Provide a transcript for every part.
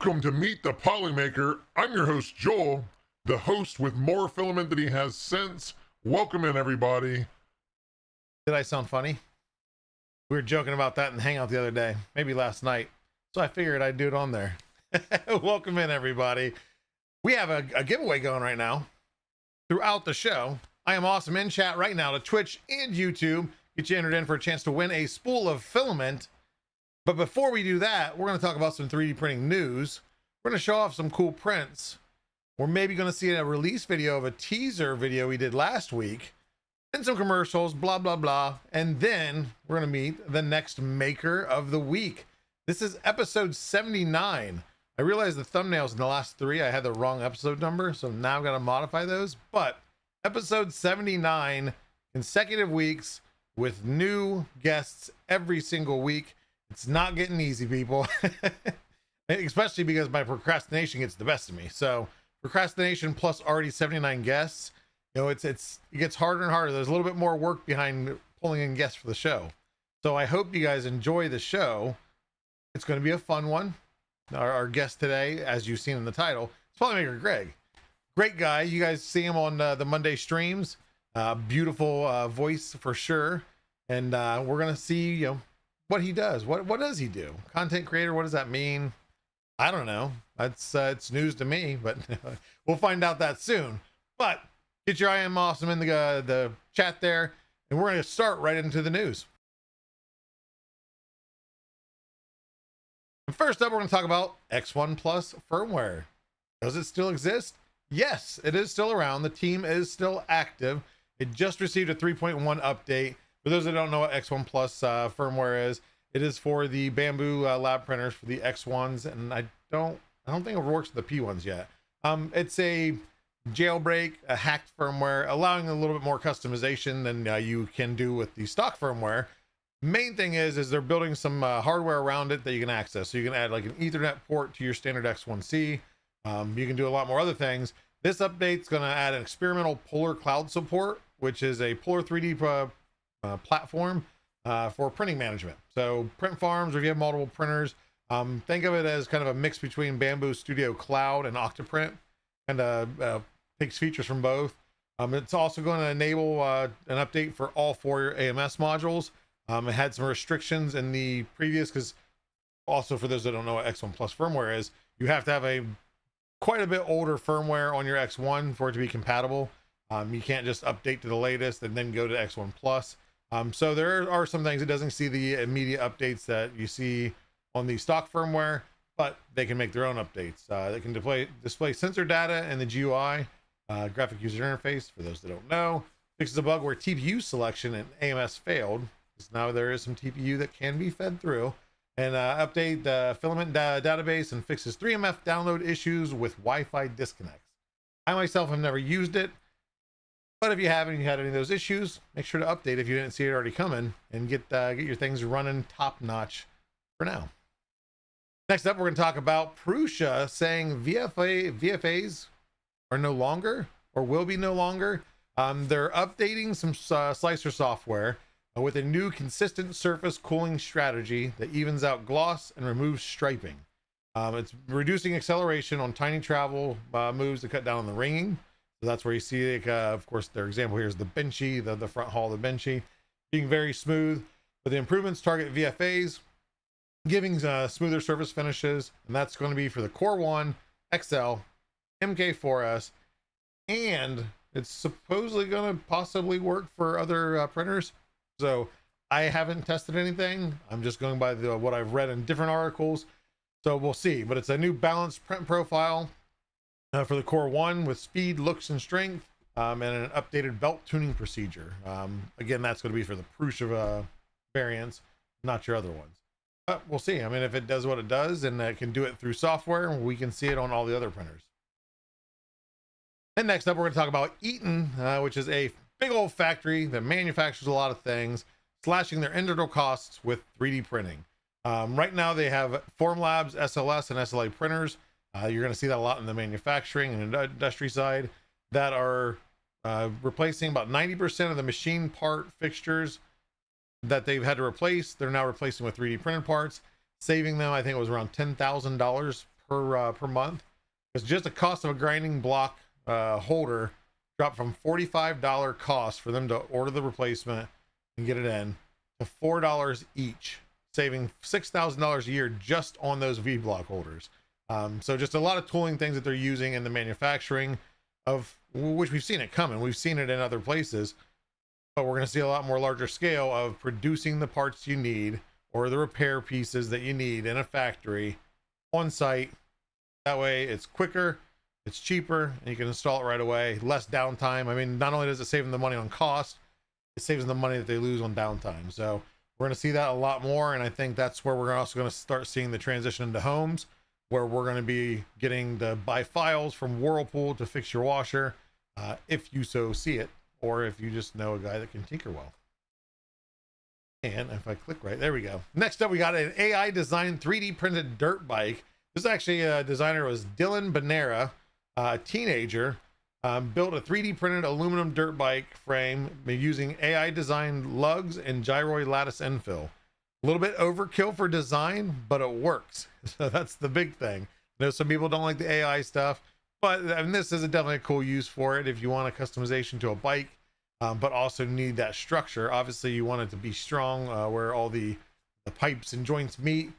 Welcome to Meet the Polymaker. I'm your host, Joel, the host with more filament than he has sense. Welcome in, everybody. Did I sound funny? We were joking about that in the Hangout the other day, maybe last night. So I figured I'd do it on there. Welcome in, everybody. We have a giveaway going right now throughout the show. I am awesome in chat right now to Twitch and YouTube. Get you entered in for a chance to win a spool of filament. But before we do that, we're going to talk about some 3D printing news. We're going to show off some cool prints. We're maybe going to see a release video of a teaser video we did last week, and some commercials, blah, blah, blah. And then we're going to meet the next maker of the week. This is episode 79. I realized the thumbnails in the last three, I had the wrong episode number, so now I've got to modify those. But episode 79, consecutive weeks with new guests every single week. It's not getting easy, people. Especially because my procrastination gets the best of me. So procrastination plus already 79 guests, you know, it gets harder and harder. There's a little bit more work behind pulling in guests for the show. So I hope you guys enjoy the show. It's going to be a fun one. Our guest today, as you've seen in the title, is Polymaker Greg. Great guy. You guys see him on the Monday streams. Beautiful voice for sure. And we're going to see, you know, what he does. What does he do? Content creator, what does that mean? I don't know. That's it's news to me, but we'll find out that soon. But get your I am awesome in the chat there, and we're going to start right into the news. First up, we're going to talk about X1 Plus firmware. Does it still exist? Yes, it is still around. The team is still active. It just received a 3.1 update. For those that don't know what X1 Plus firmware is, it is for the Bamboo lab printers for the X1s, and I don't think it works with the P1s yet. It's a jailbreak, a hacked firmware, allowing a little bit more customization than you can do with the stock firmware. Main thing is they're building some hardware around it that you can access. So you can add like an Ethernet port to your standard X1C. You can do a lot more other things. This update's going to add an experimental Polar Cloud support, which is a Polar 3D platform for printing management. So print farms, or if you have multiple printers, think of it as kind of a mix between Bamboo Studio Cloud and Octoprint, and takes features from both. It's also going to enable an update for all four AMS modules. It had some restrictions in the previous, because also for those that don't know what X1 Plus firmware is, you have to have quite a bit older firmware on your X1 for it to be compatible. You can't just update to the latest and then go to X1 Plus. So there are some things it doesn't see the immediate updates that you see on the stock firmware, but they can make their own updates. They can display sensor data in the GUI, graphic user interface, for those that don't know. Fixes a bug where TPU selection in AMS failed, because now there is some TPU that can be fed through. And update the filament database and fixes 3MF download issues with Wi-Fi disconnects. I myself have never used it, but if you haven't had any of those issues, make sure to update if you didn't see it already coming, and get your things running top notch for now. Next up, we're going to talk about Prusa saying VFAs are no longer, or will be no longer. They're updating some slicer software with a new consistent surface cooling strategy that evens out gloss and removes striping. It's reducing acceleration on tiny travel moves to cut down on the ringing. So that's where you see, of course, their example here is the Benchy, the front hull of the Benchy, being very smooth. But the improvements target VFAs, giving smoother surface finishes, and that's going to be for the Core 1, XL, MK4S, and it's supposedly going to possibly work for other printers. So I haven't tested anything. I'm just going by what I've read in different articles. So we'll see. But it's a new balanced print profile for the Core 1 with speed, looks, and strength, and an updated belt tuning procedure. Again, that's going to be for the Prusa variants, not your other ones. But we'll see. I mean, if it does what it does and it can do it through software, we can see it on all the other printers. And next up, we're going to talk about Eaton, which is a big old factory that manufactures a lot of things, slashing their internal costs with 3D printing. Right now, they have Formlabs, SLS, and SLA printers. You're going to see that a lot in the manufacturing and industry side, that are replacing about 90% of the machine part fixtures that they've had to replace. They're now replacing with 3D printed parts, saving them, I think it was around $10,000 per month. It's just the cost of a grinding block holder dropped from $45 cost for them to order the replacement and get it in to $4 each, saving $6,000 a year just on those V block holders. So just a lot of tooling things that they're using in the manufacturing of which we've seen it coming. We've seen it in other places, but we're going to see a lot more larger scale of producing the parts you need or the repair pieces that you need in a factory on site. That way it's quicker, it's cheaper, and you can install it right away. Less downtime. I mean, not only does it save them the money on cost, it saves them the money that they lose on downtime. So we're going to see that a lot more, and I think that's where we're also going to start seeing the transition into homes, where we're going to be getting to buy files from Whirlpool to fix your washer, if you so see it, or if you just know a guy that can tinker well. And if I click right, there we go. Next up, we got an AI designed 3D printed dirt bike. This is actually a designer, was Dylan Banera, a teenager, built a 3D printed aluminum dirt bike frame using AI designed lugs and gyroid lattice infill. A little bit overkill for design, but it works. So that's the big thing. I know some people don't like the AI stuff, but this is definitely a cool use for it if you want a customization to a bike, but also need that structure. Obviously, you want it to be strong, where all the pipes and joints meet,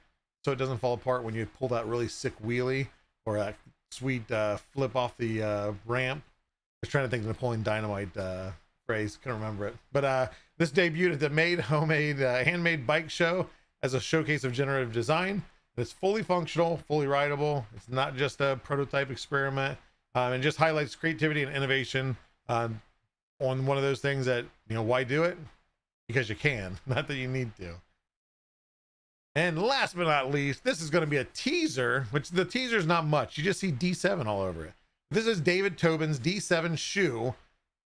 so it doesn't fall apart when you pull that really sick wheelie or that sweet flip off the ramp. I was trying to think of the Napoleon Dynamite phrase, couldn't remember it. But this debuted at the Made Homemade Handmade Bike Show as a showcase of generative design. It's fully functional, fully rideable. It's not just a prototype experiment, and just highlights creativity and innovation on one of those things that, you know, why do it? Because you can, not that you need to. And last but not least, this is going to be a teaser, which the teaser is not much. You just see D7 all over it. This is David Tobin's D7 shoe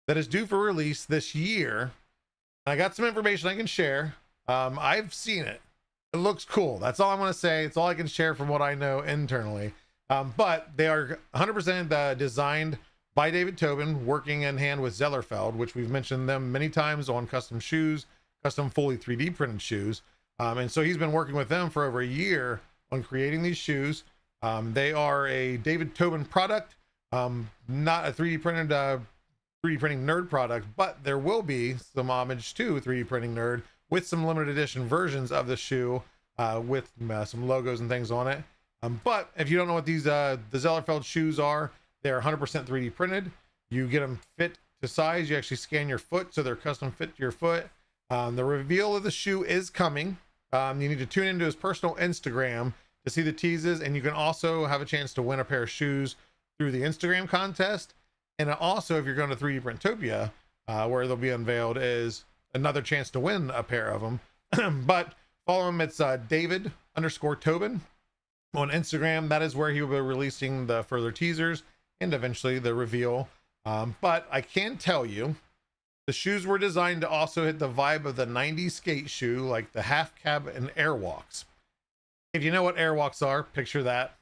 that is due for release this year. I got some information I can share. I've seen it. It looks cool. That's all I'm going to say. It's all I can share from what I know internally. But they are 100% designed by David Tobin, working in hand with Zellerfeld, which we've mentioned them many times on custom shoes, custom fully 3D printed shoes. And so he's been working with them for over a year on creating these shoes. They are a David Tobin product, not a 3D printed 3D printing nerd product, but there will be some homage to 3D printing nerd with some limited edition versions of the shoe with some logos and things on it. But if you don't know what these the Zellerfeld shoes are, they're 100% 3D printed. You get them fit to size. You actually scan your foot, so they're custom fit to your foot. The reveal of the shoe is coming. You need to tune into his personal Instagram to see the teases, and you can also have a chance to win a pair of shoes through the Instagram contest. And also, if you're going to 3D Printopia, where they'll be unveiled, is another chance to win a pair of them. But follow him. It's David_Tobin on Instagram. That is where he will be releasing the further teasers and eventually the reveal. But I can tell you, the shoes were designed to also hit the vibe of the 90s skate shoe, like the half cab and airwalks. If you know what airwalks are, picture that.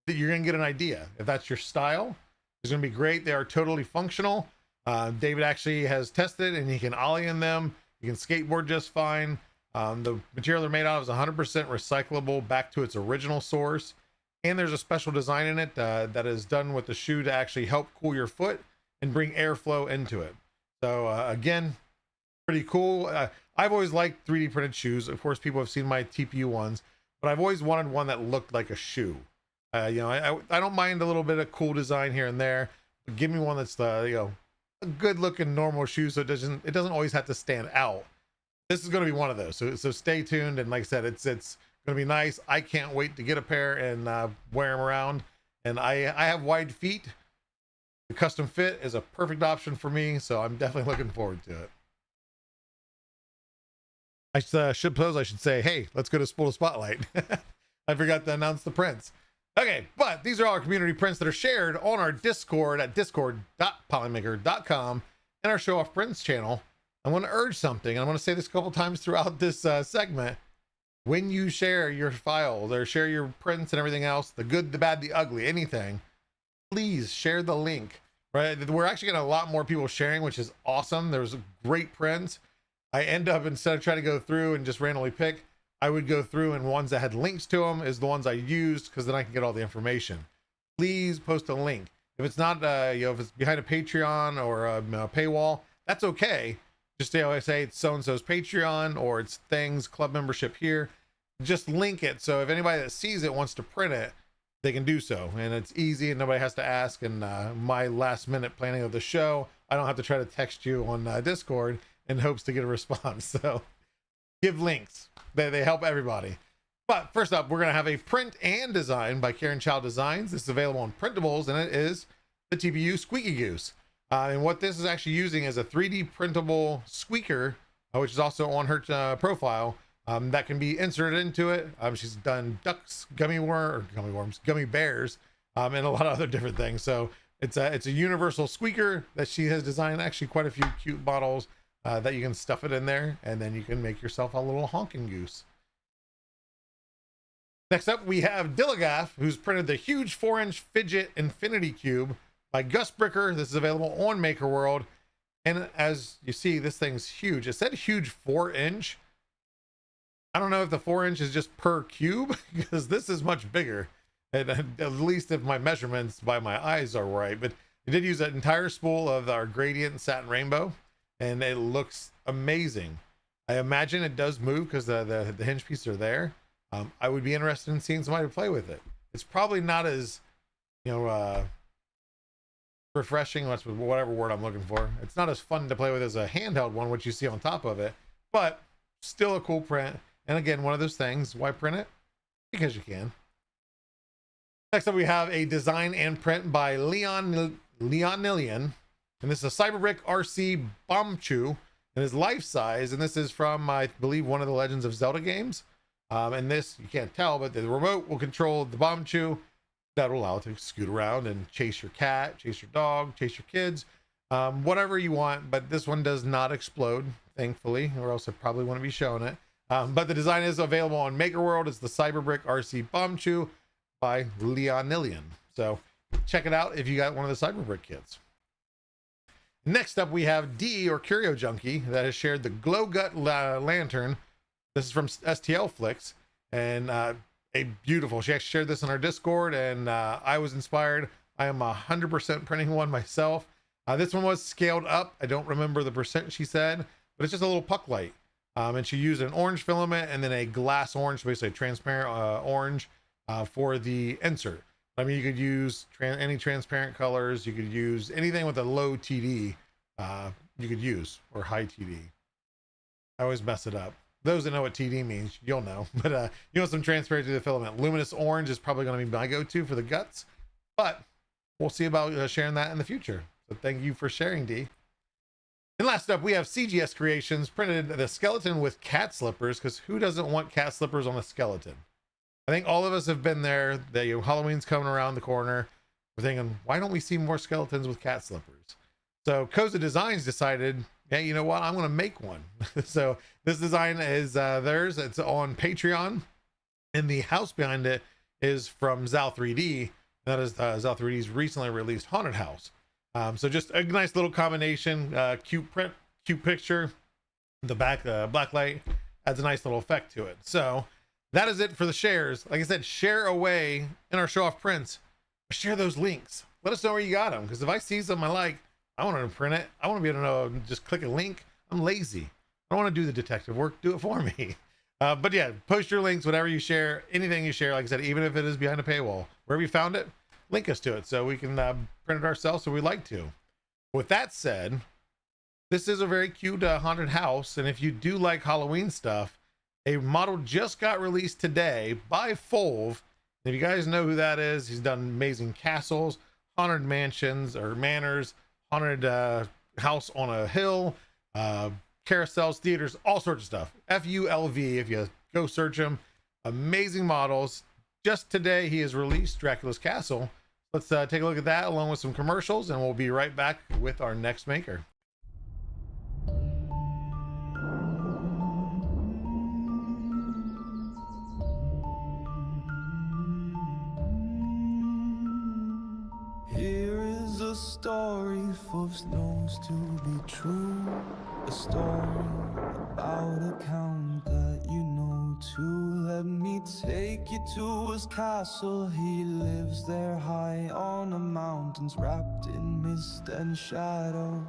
You're going to get an idea. If that's your style, it's going to be great. They are totally functional. David actually has tested, and he can ollie in them. You can skateboard just fine. The material they're made out of is 100% recyclable back to its original source. And there's a special design in it that is done with the shoe to actually help cool your foot and bring airflow into it. So again, pretty cool. I've always liked 3D printed shoes. Of course, people have seen my TPU ones, but I've always wanted one that looked like a shoe. I don't mind a little bit of cool design here and there, but give me one that's a good looking normal shoe, so it doesn't always have to stand out. This is going to be one of those. So stay tuned. And like I said, it's going to be nice. I can't wait to get a pair and wear them around. And I have wide feet. The custom fit is a perfect option for me, so I'm definitely looking forward to it. I should say, hey, let's go to Spool Spotlight. I forgot to announce the prints. Okay, but these are all our community prints that are shared on our Discord at discord.polymaker.com and our Show Off Prints channel. I want to urge something. I want to say this a couple times throughout this segment. When you share your files or share your prints and everything else, the good, the bad, the ugly, anything, please share the link. Right, we're actually getting a lot more people sharing, which is awesome. There's great prints. I end up, instead of trying to go through and just randomly pick, I would go through, and ones that had links to them is the ones I used, because then I can get all the information. Please post a link. If it's not, if it's behind a Patreon or a paywall, that's okay. Just say it's so-and-so's Patreon, or it's things, club membership here. Just link it. So if anybody that sees it wants to print it, they can do so. And it's easy and nobody has to ask. And my last minute planning of the show, I don't have to try to text you on Discord in hopes to get a response. So give links. They help everybody. But first up, we're going to have a print and design by Karen Child Designs. This is available on printables, and it is the TPU Squeaky Goose. And what this is actually using is a 3D printable squeaker, which is also on her profile, that can be inserted into it. She's done ducks, gummy bears, and a lot of other different things. So it's a universal squeaker that she has designed. Actually, quite a few cute models that you can stuff it in there, and then you can make yourself a little honking goose. Next up, we have Dilligaff, who's printed the huge 4-inch fidget infinity cube by Gus Bricker. This is available on Maker World. And as you see, this thing's huge. It said huge 4-inch. I don't know if the 4-inch is just per cube, because this is much bigger. And at least if my measurements by my eyes are right. But we did use an entire spool of our gradient satin rainbow, and it looks amazing. I imagine it does move because the hinge pieces are there. I would be interested in seeing somebody play with it. It's probably not as, refreshing, that's whatever word I'm looking for. It's not as fun to play with as a handheld one, which you see on top of it, but still a cool print. And again, one of those things, why print it? Because you can. Next up, we have a design and print by Leon Nillian. And this is a Cyberbrick RC Bombchu. And it's life size. And this is from, I believe, one of the Legends of Zelda games. And this, you can't tell, but the remote will control the Bombchu. That will allow it to scoot around and chase your cat, chase your dog, chase your kids, whatever you want. But this one does not explode, thankfully, or else I probably wouldn't be showing it. But the design is available on Maker World. It's the Cyberbrick RC Bombchu by Leon Nillian. So check it out if you got one of the Cyberbrick kits. Next up, we have D, or Curio Junkie, that has shared the Glow Gut Lantern. This is from STL Flicks, and a beautiful. She actually shared this in our Discord, and I was inspired. I am 100% printing one myself. This one was scaled up. I don't remember the percent she said, but it's just a little puck light. And she used an orange filament and then a glass orange, basically a transparent orange for the insert. I mean, you could use any transparent colors. You could use anything with a low TD. You could use, or high TD. I always mess it up. Those that know what TD means, you'll know. But you know, some transparency to the filament. Luminous orange is probably going to be my go-to for the guts, but we'll see about sharing that in the future. So thank you for sharing, D. And last up, we have CGS Creations printed the skeleton with cat slippers, because who doesn't want cat slippers on a skeleton? I think all of us have been there. Halloween's coming around the corner. We're thinking, why don't we see more skeletons with cat slippers? So Koza Designs decided, hey, you know what? I'm going to make one. So this design is theirs. It's on Patreon. And the house behind it is from Zal3D. That is Zal3D's recently released Haunted House. So just a nice little combination. Cute print, cute picture. The back black light adds a nice little effect to it. So that is it for the shares. Like I said, share away in our show off prints. Share those links. Let us know where you got them. Because if I see something I like, I want to print it. I want to be able to know, just click a link. I'm lazy. I don't want to do the detective work. Do it for me. But yeah, post your links, whatever you share, anything you share. Like I said, even if it is behind a paywall, wherever you found it, link us to it so we can print it ourselves if we'd like to. With that said, this is a very cute haunted house. And if you do like Halloween stuff, a model just got released today by Fulv. If you guys know who that is, he's done amazing castles, haunted mansions or manors, haunted house on a hill, carousels, theaters, all sorts of stuff. FULV, if you go search him. Amazing models. Just today he has released Dracula's Castle. Let's take a look at that along with some commercials, and we'll be right back with our next maker. A story full of stones to be true. A story about a count that you know to. Let me take you to his castle. He lives there high on the mountains, wrapped in mist and shadow.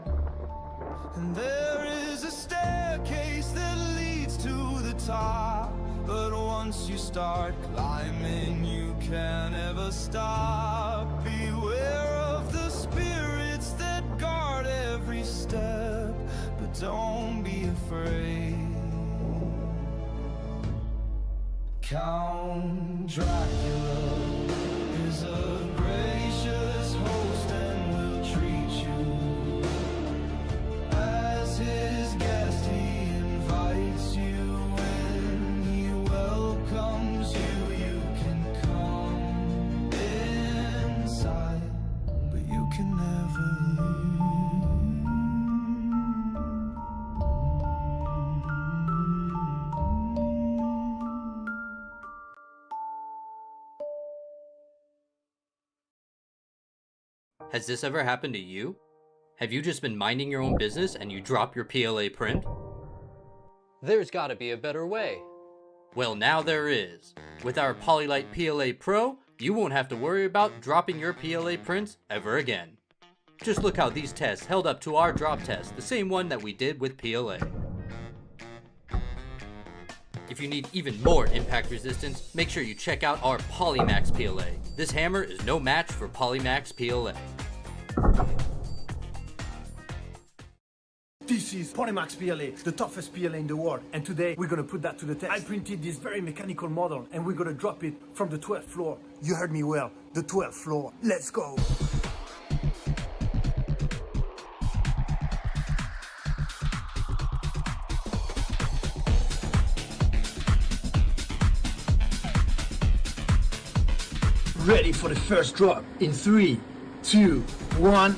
And there is a staircase that leads to the top, but once you start climbing, you can't ever stop. Beware of the spirits that guard every step, but don't be afraid. Count Dracula is a gracious host and will treat you as his guest. He invites you in, he welcomes you. You can come inside, but you can never leave. Has this ever happened to you? Have you just been minding your own business and you drop your PLA print? There's gotta be a better way. Well, now there is. With our Polylite PLA Pro, you won't have to worry about dropping your PLA prints ever again. Just look how these tests held up to our drop test, the same one that we did with PLA. If you need even more impact resistance, make sure you check out our Polymax PLA. This hammer is no match for Polymax PLA. This is Polymax PLA, the toughest PLA in the world, and today we're gonna put that to the test. I printed this very mechanical model and we're gonna drop it from the 12th floor. You heard me well, the 12th floor. Let's go. Ready for the first drop in 3, 2, 1.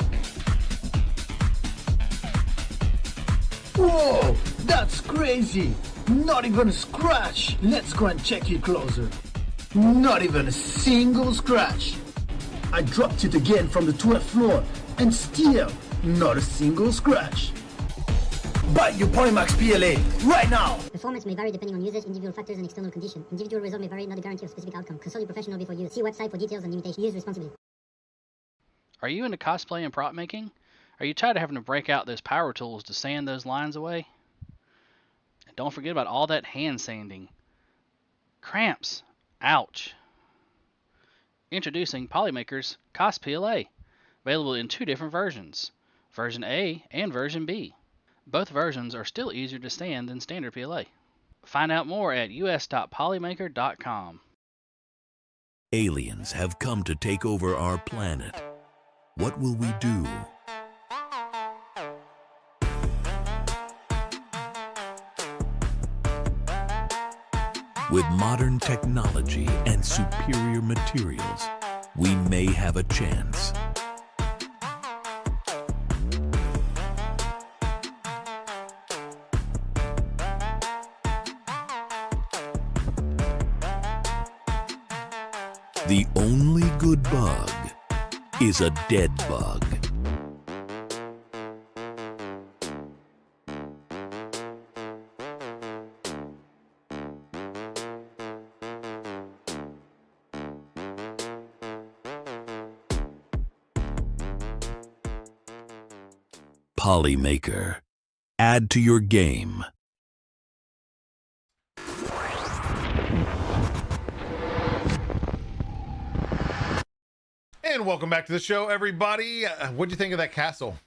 Whoa, that's crazy! Not even a scratch! Let's go and check it closer. Not even a single scratch! I dropped it again from the 12th floor and still not a single scratch. Buy your Polymax PLA right now! Performance may vary depending on usage, individual factors, and external condition. Individual result may vary, not a guarantee of specific outcome. Consult your professional before use. See website for details and limitations. Use responsibly. Are you into cosplay and prop making? Are you tired of having to break out those power tools to sand those lines away? And don't forget about all that hand sanding. Cramps. Ouch. Introducing Polymaker's Cos PLA. Available in 2 different versions. Version A and version B. Both versions are still easier to sand than standard PLA. Find out more at us.polymaker.com. Aliens have come to take over our planet. What will we do? With modern technology and superior materials, we may have a chance. The only good bug is a dead bug. Polymaker. Add to your game. And welcome back to the show, everybody. What'd you think of that castle?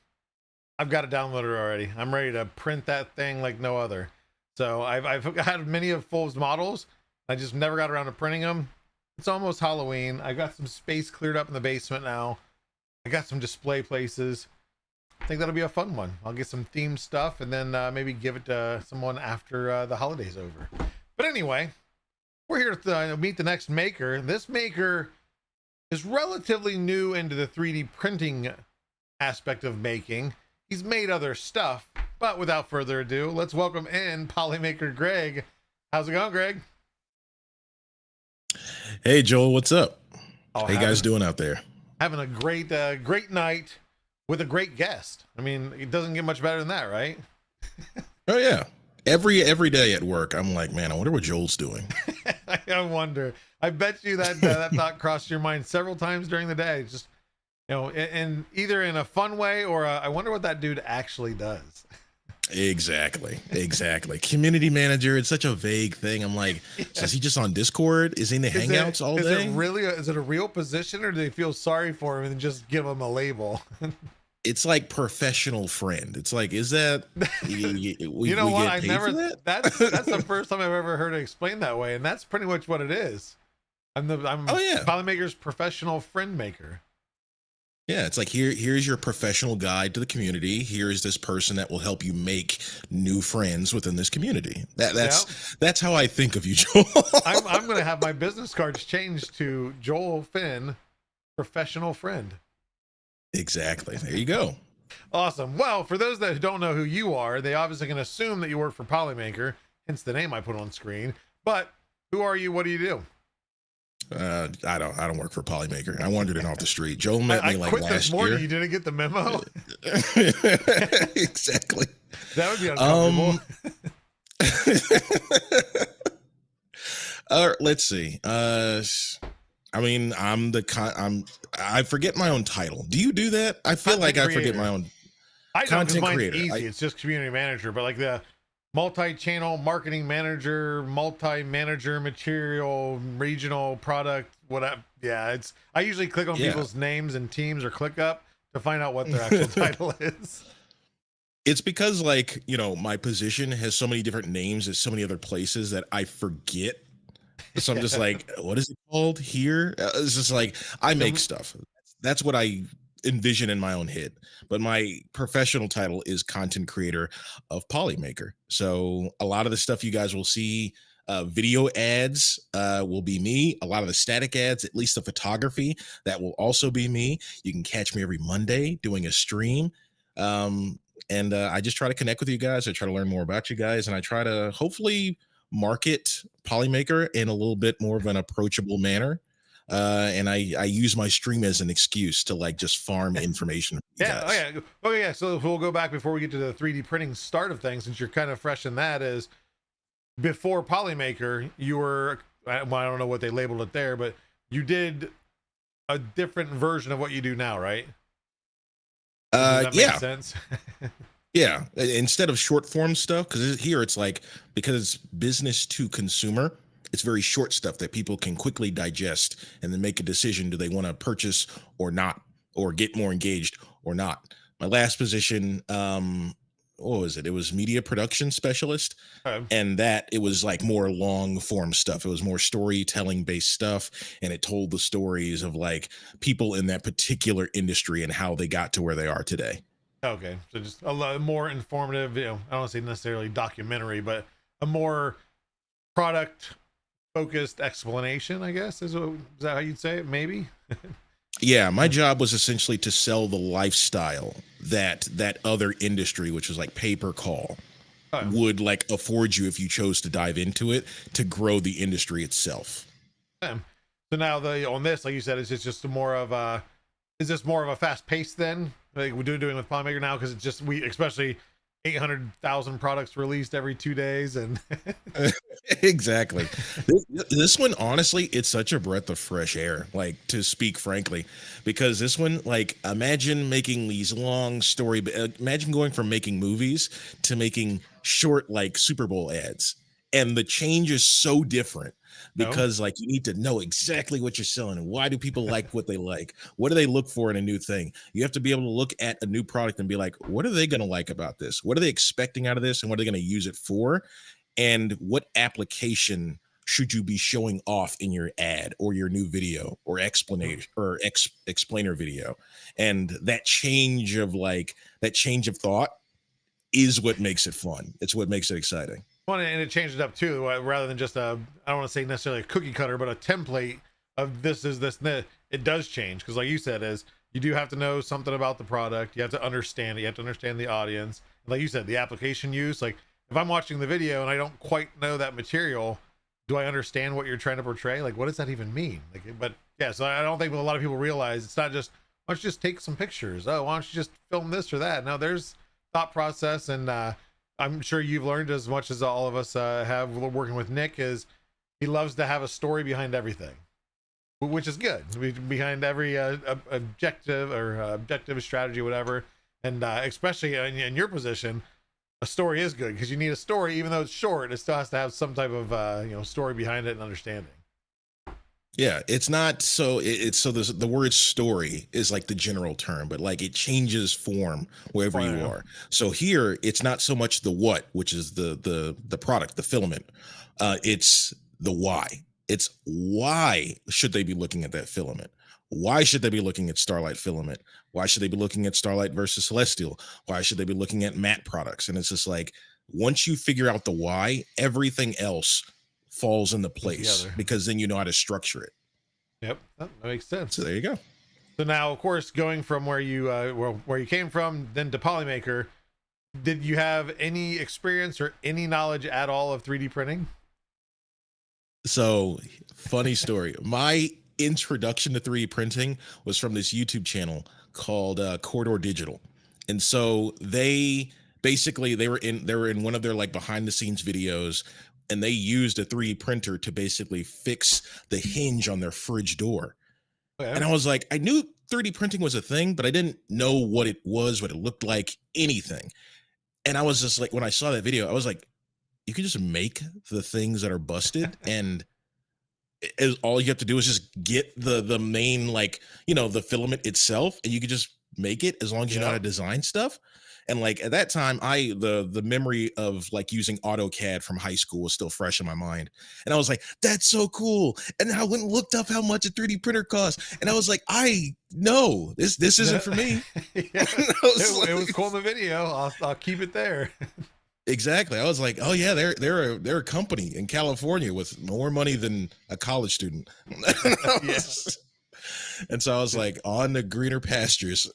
I've got it downloaded already. I'm ready to print that thing like no other. So I've had many of Fulv's models. I just never got around to printing them. It's almost Halloween. I got some space cleared up in the basement now. I got some display places. I think that'll be a fun one. I'll get some themed stuff and then maybe give it to someone after the holidays over. But anyway, we're here to meet the next maker. This maker is relatively new into the 3D printing aspect of making. He's made other stuff, but without further ado, let's welcome in Polymaker Greg. How's it going, Greg? Hey, Joel, what's up? Oh, how you guys doing out there? Having a great night with a great guest. I mean, it doesn't get much better than that, right? Oh, yeah. Every day at work, I'm like, man, I wonder what Joel's doing. I wonder. I bet you that that thought crossed your mind several times during the day. Just, in either in a fun way or I wonder what that dude actually does. Exactly. Community manager, it's such a vague thing. I'm like, so is he just on Discord? Is he in the Hangouts all day? Is it a real position, or do they feel sorry for him and just give him a label? It's like professional friend. It's like, is that you know what? I never. That's the first time I've ever heard it explained that way, and that's pretty much what it is. I'm Polymaker's professional friend maker. Yeah, it's like here's your professional guide to the community. Here's this person that will help you make new friends within this community. That's how I think of you, Joel. I'm going to have my business cards changed to Joel Finn, professional friend. Exactly. There you go. Awesome. Well, for those that don't know who you are, they obviously can assume that you work for Polymaker, hence the name I put on screen. But who are you? What do you do? I don't work for Polymaker. I wandered in off the street. Joel met me like quit last this morning. year. You didn't get the memo. Exactly. That would be uncomfortable. Let's see. I mean, I forget my own title. Do you do that? I feel like I forget my own. I know, 'cause mine's creator. easy. It's just community manager, but like the multi-channel marketing manager, multi-manager material, regional product, whatever. Yeah, I usually click on people's names and teams or click up to find out what their actual title is. It's because, like, my position has so many different names at so many other places that I forget. So I'm just like, what is it called here? It's just like, I make stuff. That's what I envision in my own head. But my professional title is content creator of Polymaker. So a lot of the stuff you guys will see, video ads will be me. A lot of the static ads, at least the photography, that will also be me. You can catch me every Monday doing a stream. And I just try to connect with you guys. I try to learn more about you guys, and I try to hopefully market Polymaker in a little bit more of an approachable manner. And I use my stream as an excuse to like just farm information. Yeah. So we'll go back before we get to the 3D printing start of things, since you're kind of fresh in that. Is before Polymaker, you were, well, I don't know what they labeled it there, but you did a different version of what you do now, right? Does that make sense? Yeah, instead of short form stuff, because here it's like, because it's business to consumer, it's very short stuff that people can quickly digest and then make a decision. Do they want to purchase or not, or get more engaged or not? My last position, what was it? It was media production specialist. And that it was like more long form stuff. It was more storytelling based stuff. And it told the stories of like people in that particular industry and how they got to where they are today. Okay. So just a lot more informative, I don't want to say necessarily documentary, but a more product focused explanation, I guess, is that how you'd say it? Maybe. Yeah, my job was essentially to sell the lifestyle that other industry, which was like pay-per-call, would like afford you if you chose to dive into it to grow the industry itself. So now on this, like you said, is this more of a fast pace then? Like we're doing with Polymaker now, because it's just especially 800,000 products released every 2 days, and exactly. This one, honestly, it's such a breath of fresh air, like, to speak frankly, because this one, like, imagine making these long story, imagine going from making movies to making short, like, Super Bowl ads, and the change is so different. Because like you need to know exactly what you're selling and why do people like what they like, what do they look for in a new thing. You have to be able to look at a new product and be like, what are they going to like about this, what are they expecting out of this, and what are they going to use it for, and what application should you be showing off in your ad or your new video or explanation or explainer video. And that change of thought is what makes it fun. It's what makes it exciting. And it changed it up too, rather than just I don't want to say necessarily a cookie cutter, but a template of this is this and that. It does change, because like you said, is you do have to know something about the product. You have to understand it. You have to understand the audience. Like you said, the application use. Like if I'm watching the video and I don't quite know that material, do I understand what you're trying to portray? Like, what does that even mean? Like, but yeah, so I don't think a lot of people realize it's not just, why don't you just take some pictures? Oh, why don't you just film this or that? No, there's thought process and I'm sure you've learned as much as all of us have working with Nick, is he loves to have a story behind everything, which is good. Behind every objective or objective strategy, whatever. And especially in your position, a story is good because you need a story, even though it's short. It still has to have some type of story behind it and understanding. Yeah, it's not so it's so the word story is like the general term, but like it changes form wherever you are. So here it's not so much the what, which is the product, the filament. It's the why. It's why should they be looking at that filament? Why should they be looking at Starlight filament? Why should they be looking at Starlight versus Celestial? Why should they be looking at matte products? And it's just like once you figure out the why, everything else falls into place Together. because then you know how to structure it. Yep, that makes sense. So there you go. So now, of course, going from where you came from, then to Polymaker, did you have any experience or any knowledge at all of 3D printing? So funny story. My introduction to 3D printing was from this YouTube channel called Corridor Digital. And so they were in one of their like behind the scenes videos, and they used a 3D printer to basically fix the hinge on their fridge door. Okay. And I was like, I knew 3D printing was a thing, but I didn't know what it was, what it looked like, anything. And I was just like, when I saw that video, I was like, you can just make the things that are busted, and all you have to do is just get the main, like, the filament itself, and you can just make it as long as you know how to design stuff. And like at that time, the memory of like using AutoCAD from high school was still fresh in my mind. And I was like, that's so cool. And I went and looked up how much a 3D printer costs. And I was like, I know this isn't for me. It was cool in the video. I'll keep it there. Exactly. I was like, oh yeah, they're a company in California with more money than a college student. And so I was like, on the greener pastures.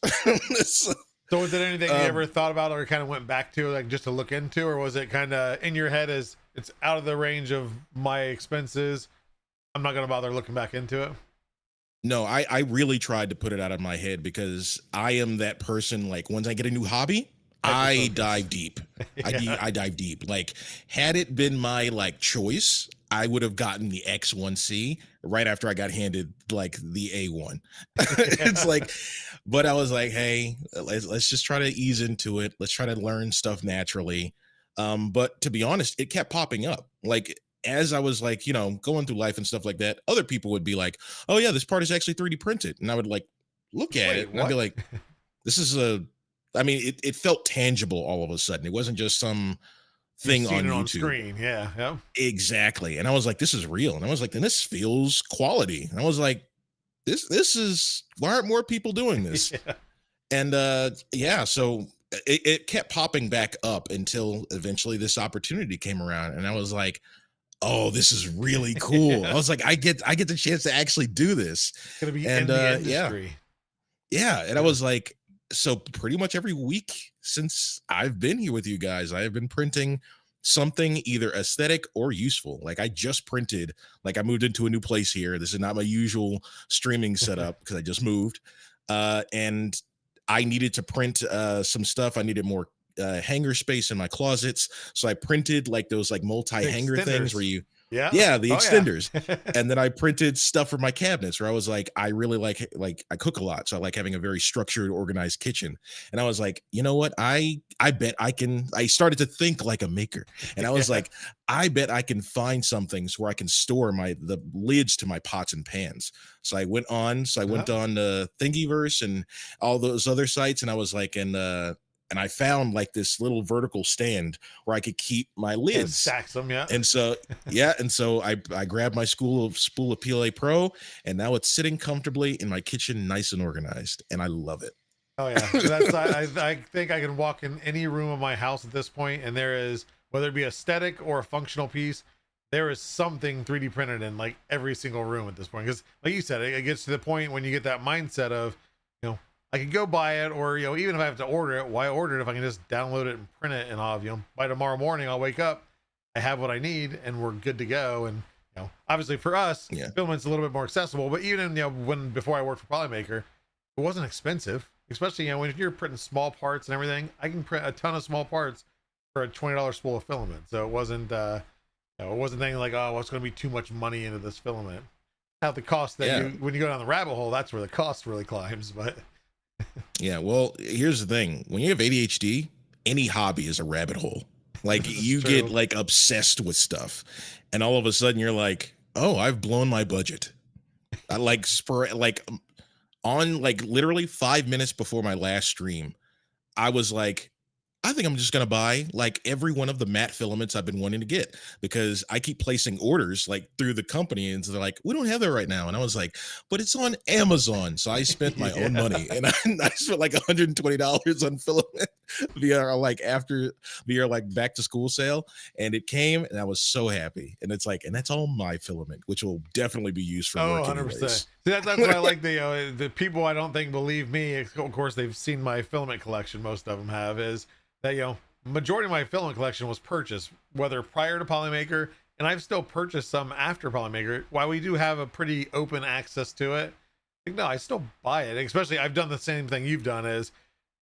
So was it anything you ever thought about or kind of went back to, like just to look into, or was it kind of in your head as it's out of the range of my expenses, I'm not going to bother looking back into it? No, I really tried to put it out of my head because I am that person. Like once I get a new hobby, I dive deep. I dive deep. Like had it been my like choice, I would have gotten the X1C right after I got handed like the A1. It's like, but I was like, hey, let's just try to ease into it. Let's try to learn stuff naturally. But to be honest, it kept popping up. Like as I was like, going through life and stuff like that, other people would be like, oh yeah, this part is actually 3D printed. And I would like look at it and I'd be like, this is it felt tangible all of a sudden. It wasn't just some thing on YouTube. On screen. Yeah. Exactly. And I was like, this is real. And I was like, then this feels quality. And I was like, this is, why aren't more people doing this? And so it kept popping back up until eventually this opportunity came around. And I was like, oh, this is really cool. I was like, I get the chance to actually do this. It's gonna be in the industry. Yeah. And I was like, so pretty much every week since I've been here with you guys, I have been printing something either aesthetic or useful. Like I just printed, like I moved into a new place here. This is not my usual streaming setup because I just moved. And I needed to print some stuff. I needed more hanger space in my closets. So I printed like those like multi-hanger things where you, the extenders. And then I printed stuff for my cabinets where I was like, I really like I cook a lot. So I like having a very structured, organized kitchen. And I was like, you know what? I bet I started to think like a maker. And I was like, I bet I can find some things where I can store the lids to my pots and pans. So I went on Thingiverse and all those other sites. And I was like, and I found like this little vertical stand where I could keep my lids. And stacks them, And so, I grabbed my spool of PLA Pro, and now it's sitting comfortably in my kitchen, nice and organized, and I love it. Oh yeah, so that's I think I can walk in any room of my house at this point, and there is, whether it be aesthetic or a functional piece, there is something 3D printed in like every single room at this point. Because like you said, it gets to the point when you get that mindset of, I could go buy it, or even if I have to order it, why order it if I can just download it and print it, and I'll by tomorrow morning I'll wake up, I have what I need, and we're good to go. And obviously for us, filament's a little bit more accessible. But even before I worked for Polymaker, it wasn't expensive, especially when you're printing small parts and everything. I can print a ton of small parts for a $20 spool of filament. So it wasn't thinking like, oh, what's going to be too much money into this filament. Now the cost that when you go down the rabbit hole, that's where the cost really climbs. But yeah, well, here's the thing: when you have ADHD, any hobby is a rabbit hole. Like you get like obsessed with stuff, and all of a sudden you're like, oh, I've blown my budget. I like on like literally 5 minutes before my last stream, I was like, I think I'm just going to buy like every one of the matte filaments I've been wanting to get, because I keep placing orders like through the company, and so they're like, we don't have that right now. And I was like, but it's on Amazon. So I spent my own money, and I spent like $120 on filament via like back to school sale. And it came, and I was so happy. And it's like, and that's all my filament, which will definitely be used for work 100%. anyways. See, that's what I like. The people I don't think believe me. Of course, they've seen my filament collection. Most of them have. Is that majority of my filament collection was purchased whether prior to Polymaker, and I've still purchased some after Polymaker. While we do have a pretty open access to it, no, I still buy it. Especially, I've done the same thing you've done. Is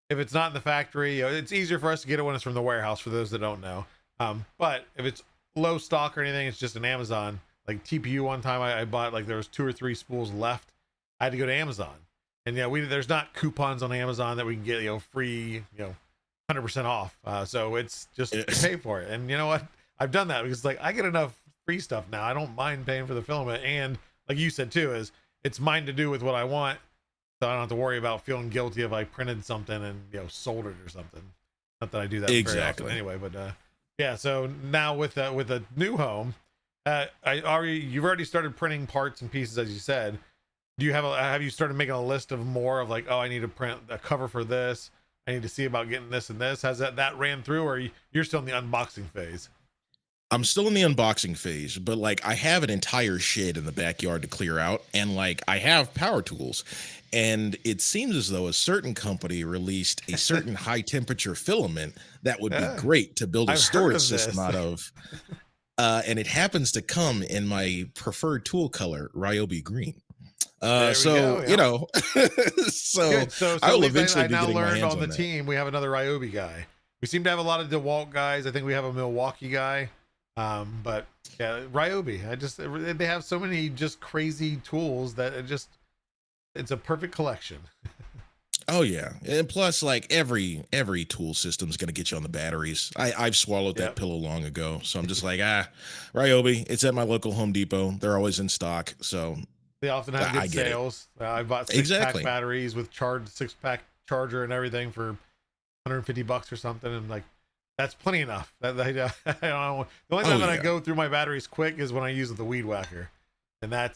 if it's not in the factory, it's easier for us to get it when it's from the warehouse. For those that don't know, but if it's low stock or anything, it's just an Amazon. Like TPU, one time I bought like there was 2 or 3 spools left. I had to go to Amazon, and there's not coupons on Amazon that we can get free 100% off. So it's just pay for it. And you know what? I've done that because like I get enough free stuff now. I don't mind paying for the filament, and like you said too, is it's mine to do with what I want, so I don't have to worry about feeling guilty if I printed something and sold it or something. Not that I do that exactly very often anyway, but yeah. So now with a new home, you've already started printing parts and pieces, as you said. Do you have you started making a list of more of like, oh, I need to print a cover for this, I need to see about getting this and this? Has that ran through, or you're still in the unboxing phase? I'm still in the unboxing phase, but like I have an entire shed in the backyard to clear out, and like I have power tools, and it seems as though a certain company released a certain high temperature filament that would be great to build a storage system out of. And it happens to come in my preferred tool color, Ryobi green. So I will eventually be getting my hands on the that. team. We have another Ryobi guy. We seem to have a lot of DeWalt guys. I think we have a Milwaukee guy. But yeah, Ryobi. They have so many just crazy tools that it's a perfect collection. Oh yeah, and plus like every tool system is going to get you on the batteries. I've swallowed that pillow long ago, so I'm just like Ryobi. It's at my local Home Depot. They're always in stock, so they often have good sales. I bought 6-pack batteries with 6-pack charger and everything for $150 or something, and like that's plenty enough. I don't know. The only time that I go through my batteries quick is when I use the weed whacker, and that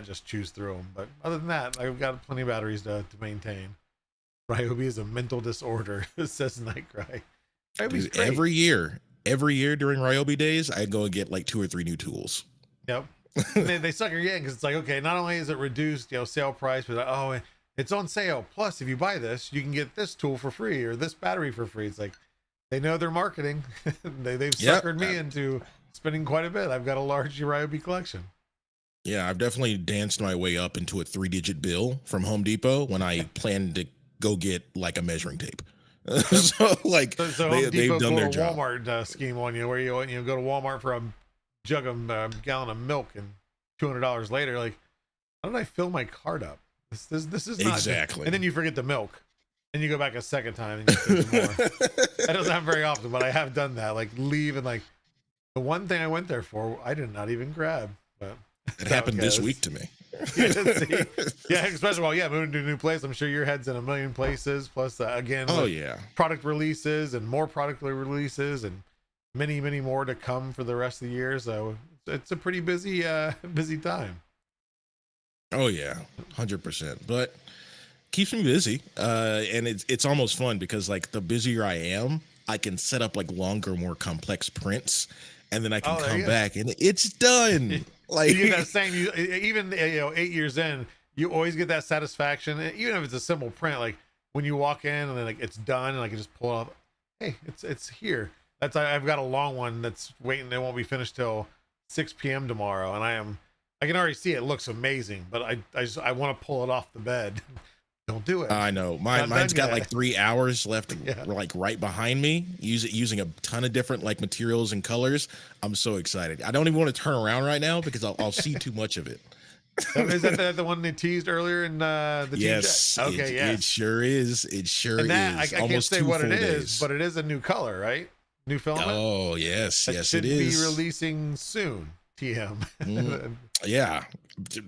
just chews through them. But other than that, I've got plenty of batteries to maintain. Ryobi is a mental disorder, says Nightcry. Dude, every year during Ryobi days, I go and get like 2 or 3 new tools. Yep. they sucker you in because it's like, okay, not only is it reduced, sale price, but oh, it's on sale. Plus, if you buy this, you can get this tool for free or this battery for free. It's like they know their marketing. They've suckered me into spending quite a bit. I've got a large Ryobi collection. Yeah, I've definitely danced my way up into a 3-digit bill from Home Depot when I planned to go get like a measuring tape. So like they've done their job. Walmart scheme on you, where you go to Walmart for a gallon of milk, and $200 later, like, how did I fill my cart up? This is not exactly. And then you forget the milk, and you go back a second time and you fill more. That doesn't happen very often, but I have done that. Like leave and like the one thing I went there for, I did not even grab. But it happened this week to me. Yeah, especially moving to a new place. I'm sure your head's in a million places. Plus, again, product releases and more product releases and many more to come for the rest of the year. So it's a pretty busy time. Oh yeah, 100%. But keeps me busy, and it's almost fun because like the busier I am, I can set up like longer, more complex prints, and then I can come back and it's done. Like you get that same, even 8 years in, you always get that satisfaction, even if it's a simple print. Like when you walk in and then like it's done, and I can just pull it off. Hey, it's here. I've got a long one that's waiting. It won't be finished till 6 p.m. tomorrow, and I can already see it looks amazing, but I want to pull it off the bed Don't do it. I know. Not Mine's done got yet. like 3 hours left, Yeah. like right behind me, using a ton of different like materials and colors. I'm so excited. I don't even want to turn around right now because I'll see too much of it. Is that the one they teased earlier in the team Yes. chat? Okay, yes. It sure is. It sure And that, is. I can't Almost say 2 what full it is, days. but it is a new color, right? New filament. Oh yes, That yes should it is. be releasing soon. TM. Yeah,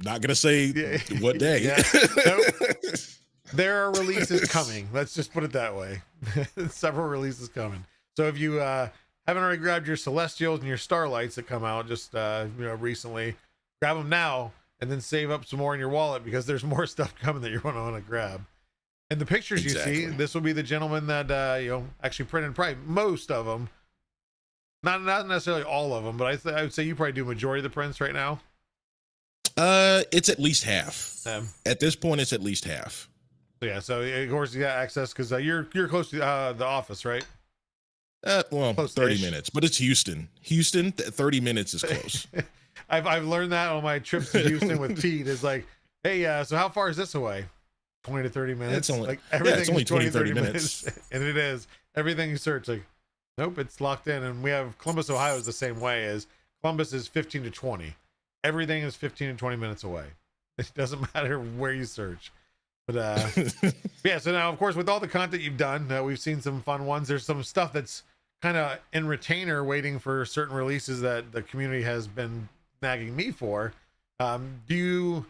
not gonna say Yeah. what day. Yeah. Nope. There are releases coming. Let's just put it that way. Several releases coming. So if you haven't already grabbed your Celestials and your Starlights that come out just recently, grab them now and then save up some more in your wallet because there's more stuff coming that you're going to want to grab. And the pictures you see, this will be the gentleman that actually printed probably most of them. Not necessarily all of them, but I would say you probably do majority of the prints right now. It's at least half. At this point, it's at least half. Yeah, so of course you got access because you're close to the office, right? Well, Close-ish. 30 minutes, but it's Houston. 30 minutes is close. I've learned that on my trips to Houston with Pete. Is like, hey, so how far is this away? 20 to 30 minutes. It's only, like everything it's only is 20, 30 minutes. and it is everything you search. Like, nope, it's locked in. And we have Columbus, Ohio is the same way. As Columbus is 15 to 20. Everything is 15 to 20 minutes away. It doesn't matter where you search. But yeah, so now of course with all the content you've done, we've seen some fun ones. There's some stuff that's kind of in retainer waiting for certain releases that the community has been nagging me for. Do you,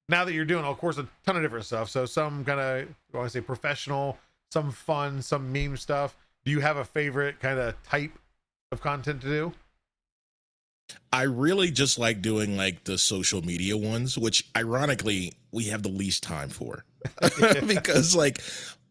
now that you're doing of course a ton of different stuff, so some kind of, I want to say professional, some fun, some meme stuff, do you have a favorite kind of type of content to do? I really just like doing like the social media ones, which ironically we have the least time for because like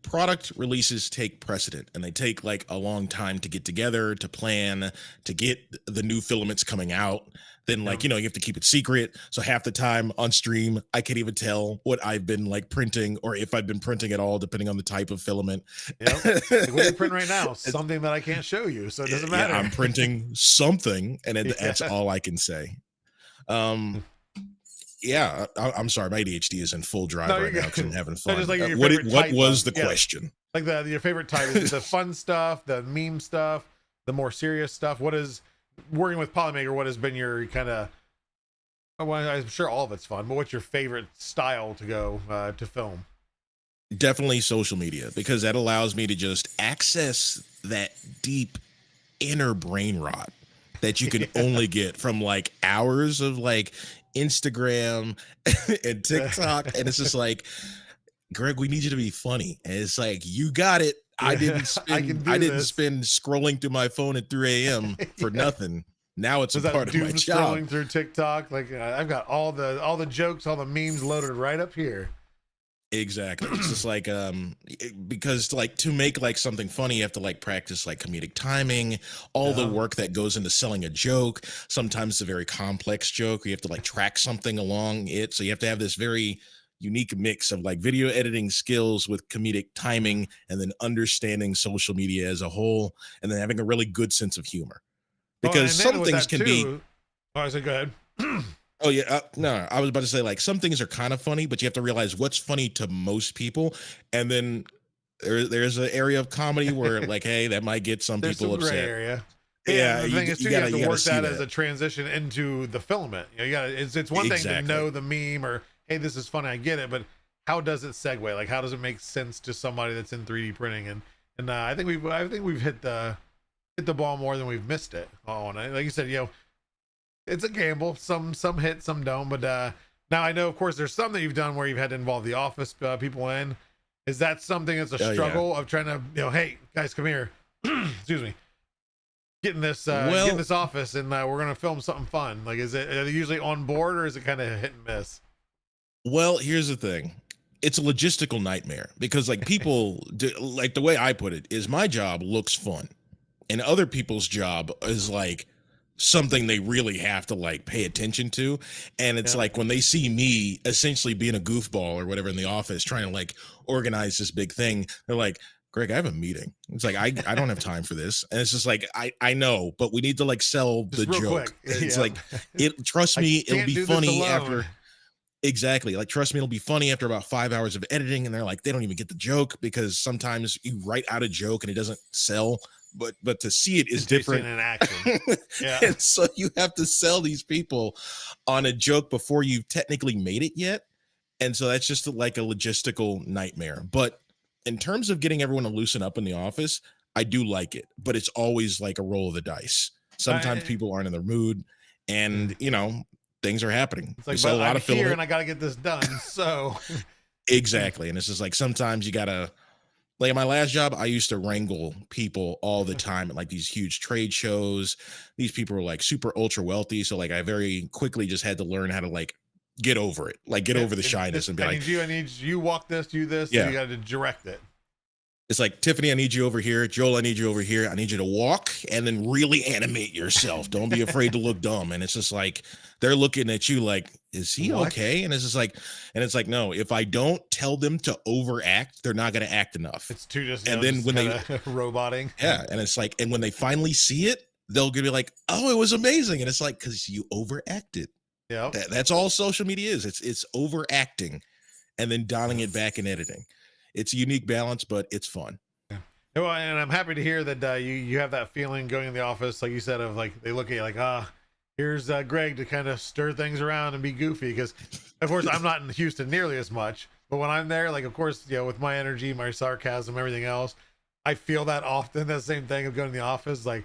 product releases take precedent and they take like a long time to get together, to plan, to get the new filaments coming out. Then like, you have to keep it secret. So half the time on stream, I can't even tell what I've been like printing or if I've been printing at all, depending on the type of filament. Yep. Like what are you printing right now? Something that I can't show you. So it doesn't matter. Yeah, I'm printing something and that's all I can say. Yeah, I'm sorry. My ADHD is in full drive right now because I'm having fun. Just like your what favorite type was of- the question? Like your favorite type, is it the fun stuff, the meme stuff, the more serious stuff? What is working with Polymaker? What has been your kind of? Well, I'm sure all of it's fun, but what's your favorite style to go to film? Definitely social media, because that allows me to just access that deep inner brain rot that you can only get from like hours of like Instagram and TikTok. And it's just like, Greg, we need you to be funny. And it's like, you got it. I didn't spend scrolling through my phone at 3 a.m. for nothing. Now it's a part of my job. Scrolling through TikTok, like I've got all the jokes, all the memes loaded right up here. Exactly. It's just like because like to make like something funny, you have to like practice like comedic timing, all the work that goes into selling a joke. Sometimes it's a very complex joke. You have to like track something along it. So you have to have this very unique mix of like video editing skills with comedic timing and then understanding social media as a whole and then having a really good sense of humor. Because some things can be. Oh, I said, go ahead. Oh yeah, no, I was about to say like some things are kind of funny, but you have to realize what's funny to most people, and then there's an area of comedy where like, hey, that might get some people upset. Gray area. Yeah, the thing is too, you have to work that as a transition into the filament. You got it's one thing to know the meme or hey, this is funny, I get it, but how does it segue? Like, how does it make sense to somebody that's in 3D printing? And I think we've hit the ball more than we've missed it. Oh, and like you said, it's a gamble. Some hit, some don't. But now I know, of course, there's some that you've done where you've had to involve the office people in. Is that something that's a struggle of trying to, hey, guys, come here. Excuse me. Getting this office and we're gonna film something fun. Like, are they usually on board or is it kind of hit and miss? Well, here's the thing. It's a logistical nightmare because like people do, like the way I put it is my job looks fun and other people's job is like something they really have to like pay attention to. And it's like when they see me essentially being a goofball or whatever in the office trying to like organize this big thing, they're like, Greg, I have a meeting. It's like, I don't have time for this. And it's just like, I know, but we need to like sell the joke. It's like, trust me, it'll be funny after. Exactly. Like, trust me, it'll be funny after about 5 hours of editing. And they're like, they don't even get the joke, because sometimes you write out a joke and it doesn't sell, but to see it is different in action. Yeah. And so you have to sell these people on a joke before you've technically made it yet. And so that's just like a logistical nightmare. But in terms of getting everyone to loosen up in the office, I do like it, but it's always like a roll of the dice. Sometimes people aren't in their mood, and things are happening. It's like, we sell a lot I'm of here filament. and I got to get this done. So Exactly. And it's just like, sometimes you gotta, like, at my last job, I used to wrangle people all the time at like these huge trade shows. These people were like super ultra wealthy, so like I very quickly just had to learn how to like get over it, like get over the shyness and be like, I need you walk this, do this. Yeah. So you got to direct it. it's like, Tiffany, I need you over here. Joel, I need you over here. I need you to walk and then really animate yourself. Don't be afraid to look dumb. And it's just like, they're looking at you like, is he okay? And it's just like, no, if I don't tell them to overact, they're not going to act enough. It's too just, and then just when they roboting. Yeah. And it's like, and when they finally see it, they'll be like, oh, it was amazing. And it's like, because you overacted. Yeah. That's all social media is. It's overacting and then dialing it back in editing. It's a unique balance, but it's fun. Well, and I'm happy to hear that you have that feeling going in the office, like you said, of like, they look at you like, here's Greg to kind of stir things around and be goofy. Because of course I'm not in Houston nearly as much, but when I'm there, like, of course, with my energy, my sarcasm, everything else, I feel that often. That same thing of going to the office. Like,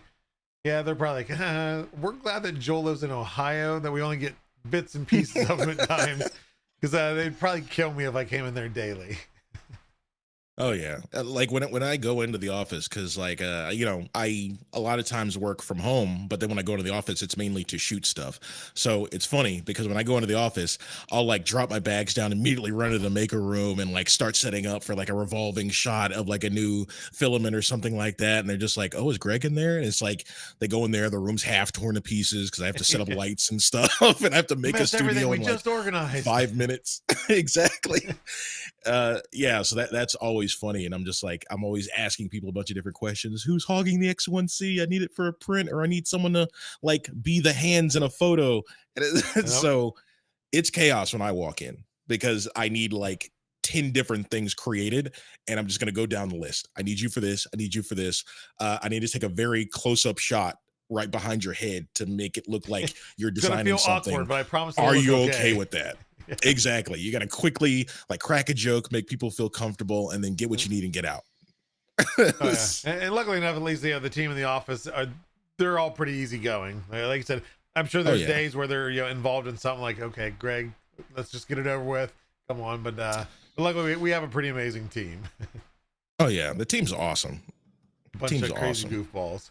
yeah, they're probably like, we're glad that Joel lives in Ohio, that we only get bits and pieces of him at times. Because they'd probably kill me if I came in there daily. Oh yeah, like when I go into the office, because like I a lot of times work from home, but then when I go to the office, it's mainly to shoot stuff. So it's funny because when I go into the office, I'll like drop my bags down, immediately run to the maker room and like start setting up for like a revolving shot of like a new filament or something like that. And they're just like, oh, is Greg in there? And it's like they go in there, the room's half torn to pieces because I have to set up lights and stuff, and I have to make a studio in like just organized 5 minutes. Exactly. Yeah, so that's always funny, and I'm just like, I'm always asking people a bunch of different questions. Who's hogging the X1C? I need it for a print, or I need someone to like be the hands in a photo. And so it's chaos when I walk in because I need like 10 different things created, and I'm just gonna go down the list. I need you for this. I need you for this. I need to take a very close-up shot right behind your head to make it look like you're designing something. Awkward, but I promise. Are you okay with that? Yeah. Exactly. You got to quickly like crack a joke, make people feel comfortable, and then get what you need and get out. And luckily enough, at least the team in the office they're all pretty easygoing. Like you said, I'm sure there's days where they're involved in something like, okay, Greg, let's just get it over with. Come on, but luckily we have a pretty amazing team. Oh yeah, the team's awesome. Bunch of crazy goofballs.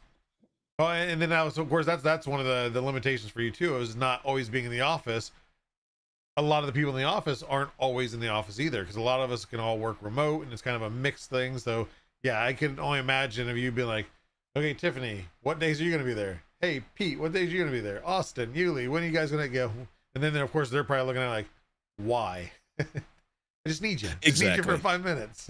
Oh, and then of course that's one of the limitations for you too, is not always being in the office. A lot of the people in the office aren't always in the office either, because a lot of us can all work remote, and it's kind of a mixed thing. So yeah, I can only imagine if you'd be like, okay, Tiffany, what days are you going to be there? Hey, Pete, what days are you going to be there? Austin, Yuli, when are you guys going to go? And then of course they're probably looking at like, why? I just need you. Just need you for 5 minutes.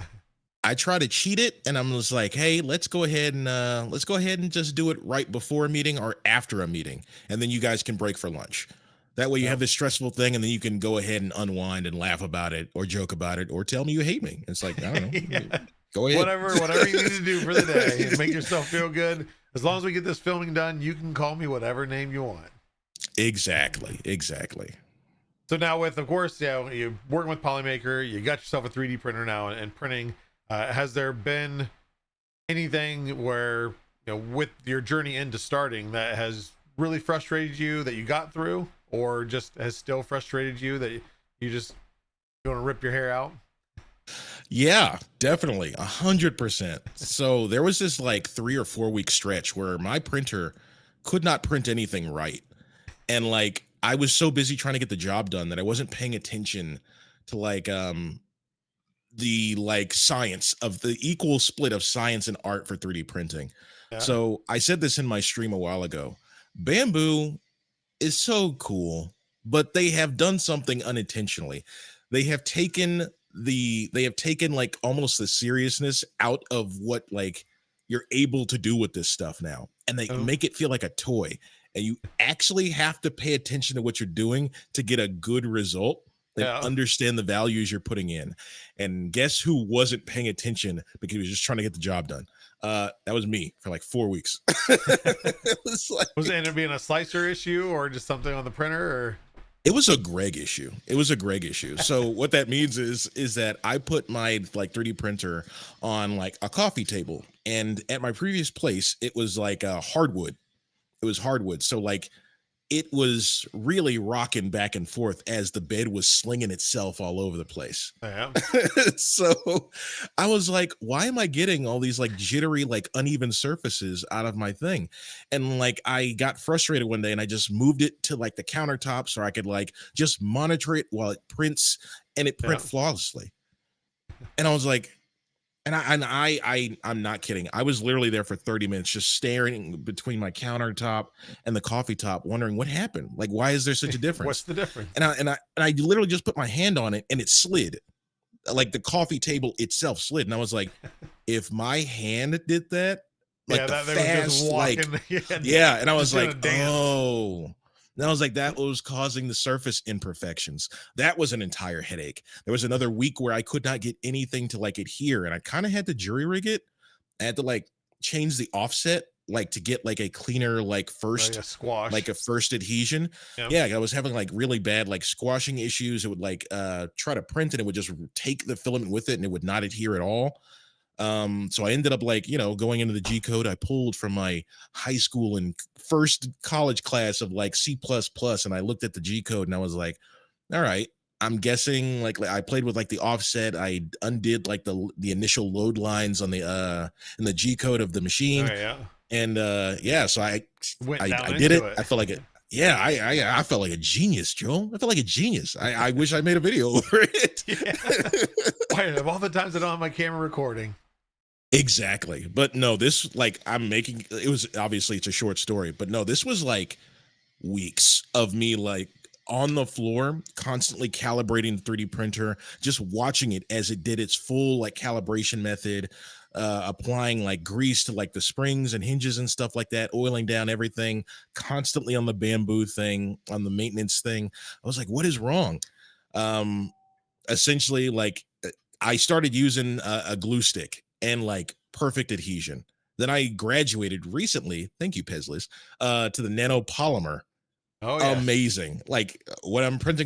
I try to cheat it, and I'm just like, hey, let's go ahead and just do it right before a meeting or after a meeting, and then you guys can break for lunch. That way you have this stressful thing, and then you can go ahead and unwind and laugh about it or joke about it or tell me you hate me. It's like, I don't know. Go ahead. Whatever you need to do for the day and make yourself feel good. As long as we get this filming done, you can call me whatever name you want. Exactly. So now with, of course, you're working with Polymaker, you got yourself a 3D printer now and printing. Has there been anything where, with your journey into starting, that has really frustrated you that you got through, or just has still frustrated you that you just want to rip your hair out? Yeah, definitely 100%. So there was this like 3 or 4 week stretch where my printer could not print anything right. And like, I was so busy trying to get the job done that I wasn't paying attention to like, the like science of the equal split of science and art for 3D printing. Yeah. So I said this in my stream a while ago. Bamboo is so cool, but they have done something unintentionally. They have taken like almost the seriousness out of what like you're able to do with this stuff now, and they make it feel like a toy, and you actually have to pay attention to what you're doing to get a good result. and Yeah. understand the values you're putting in. And guess who wasn't paying attention because he was just trying to get the job done? That was me for like 4 weeks. It was like, Was it end up being a slicer issue or just something on the printer? Or it was a Greg issue. It was a Greg issue. So what that means is that I put my like 3D printer on like a coffee table, and at my previous place, it was like hardwood. It was hardwood. So like it was really rocking back and forth as the bed was slinging itself all over the place. yeah. So I was like, why am I getting all these like jittery, like uneven surfaces out of my thing? And like I got frustrated one day and I just moved it to like the countertop so I could like just monitor it while it prints, and it print Yeah. flawlessly. And I was like, I'm not kidding. I was literally there for 30 minutes just staring between my countertop and the coffee top, wondering what happened. Like, why is there such a difference? What's the difference? And I literally just put my hand on it and it slid. Like the coffee table itself slid. And I was like, if my hand did that, like Yeah, the that they were just fast, like, walking. yeah. And I was just doing like, a dance. oh. And I was like, that was causing the surface imperfections. That was an entire headache. There was another week where I could not get anything to like adhere, and I kind of had to jury rig it. I had to like change the offset, like to get like a cleaner, like first, Like a squash. like a first adhesion. Yep. Yeah, I was having like really bad like squashing issues. It would like try to print and it would just take the filament with it and it would not adhere at all. So I ended up like, going into the G code I pulled from my high school and first college class of like C++, and I looked at the G code and I was like, all right, I'm guessing like I played with like the offset. I undid like the initial load lines on the in the G code of the machine. Oh, yeah. And yeah, so I Went down did it. into it. I felt like it. Yeah, I felt like a genius, Joe. I felt like a genius. I wish I made a video over it. Yeah. Why, of all the times I don't have my camera recording. Exactly. But no, this like it was obviously it's a short story, but no, this was like weeks of me like on the floor constantly calibrating the 3D printer, just watching it as it did its full like calibration method, applying like grease to like the springs and hinges and stuff like that, oiling down everything, constantly on the bamboo thing, on the maintenance thing. I was like, what is wrong? Essentially like I started using a glue stick and like perfect adhesion. Then I graduated recently, thank you, Pezlis, to the nanopolymer. Oh, yeah. Amazing. Like what I'm printing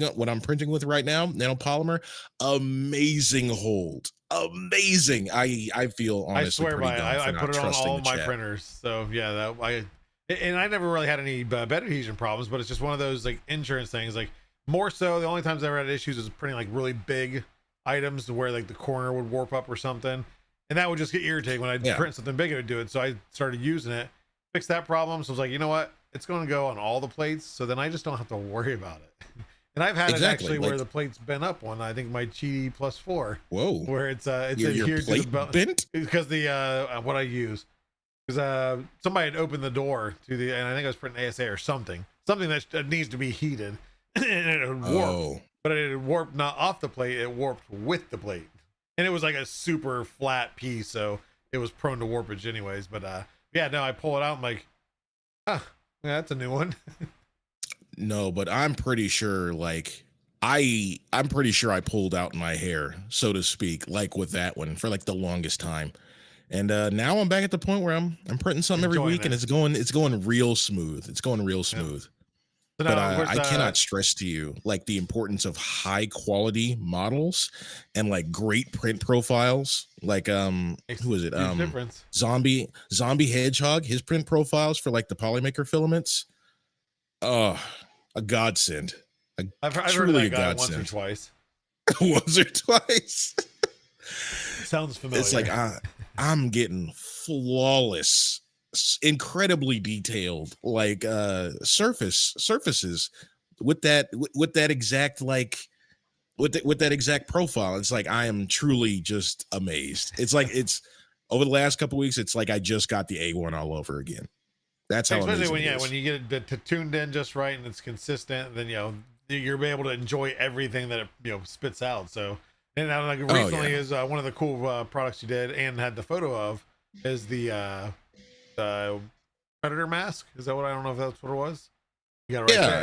with right now, nanopolymer, amazing hold. Amazing. I feel honestly I swear pretty by it. dumb for I not put it on trusting all the my chat. printers. So yeah, and I never really had any bed adhesion problems, but it's just one of those like insurance things. Like more so, the only times I ever had issues is printing like really big items to where like the corner would warp up or something, and that would just get irritating when I print something big. It would do it. So I started using it, fixed that problem. So I was like, you know what? It's going to go on all the plates, so then I just don't have to worry about it. And I've had it actually where the plate's bent up one. I think my Chi +4. Whoa. Where it's your adhered to the plate belt bent? because the what I use, because somebody had opened the door to the, and I think I was printing ASA or something that needs to be heated, and it had warped. But it had warped not off the plate, it warped with the plate, and it was like a super flat piece, so it was prone to warpage anyways. But yeah, no, I pull it out, I'm like, yeah, that's a new one. No, but I'm pretty sure like I'm pretty sure I pulled out my hair, so to speak, like with that one for like the longest time. And now I'm back at the point where I'm printing something every Enjoying week and it's going real smooth. It's going real smooth. So But now, I cannot stress to you like the importance of high quality models and like great print profiles. Like who is it? Huge difference. Zombie Hedgehog, his print profiles for like the Polymaker filaments. Oh, a godsend. I've heard of truly that a guy once or godsend. twice. Once or twice. Sounds familiar. It's like I'm getting flawless, incredibly detailed like surfaces with that exact like with that exact profile. It's like I am truly just amazed. It's like it's over the last couple weeks, it's like I just got the A1 all over again. That's how especially amazing when you get it tuned in just right and it's consistent, then you're able to enjoy everything that it spits out. So, and like recently is one of the cool products you did and had the photo of is the predator mask. Is that what, I don't know if that's what it was. You got it right Yeah,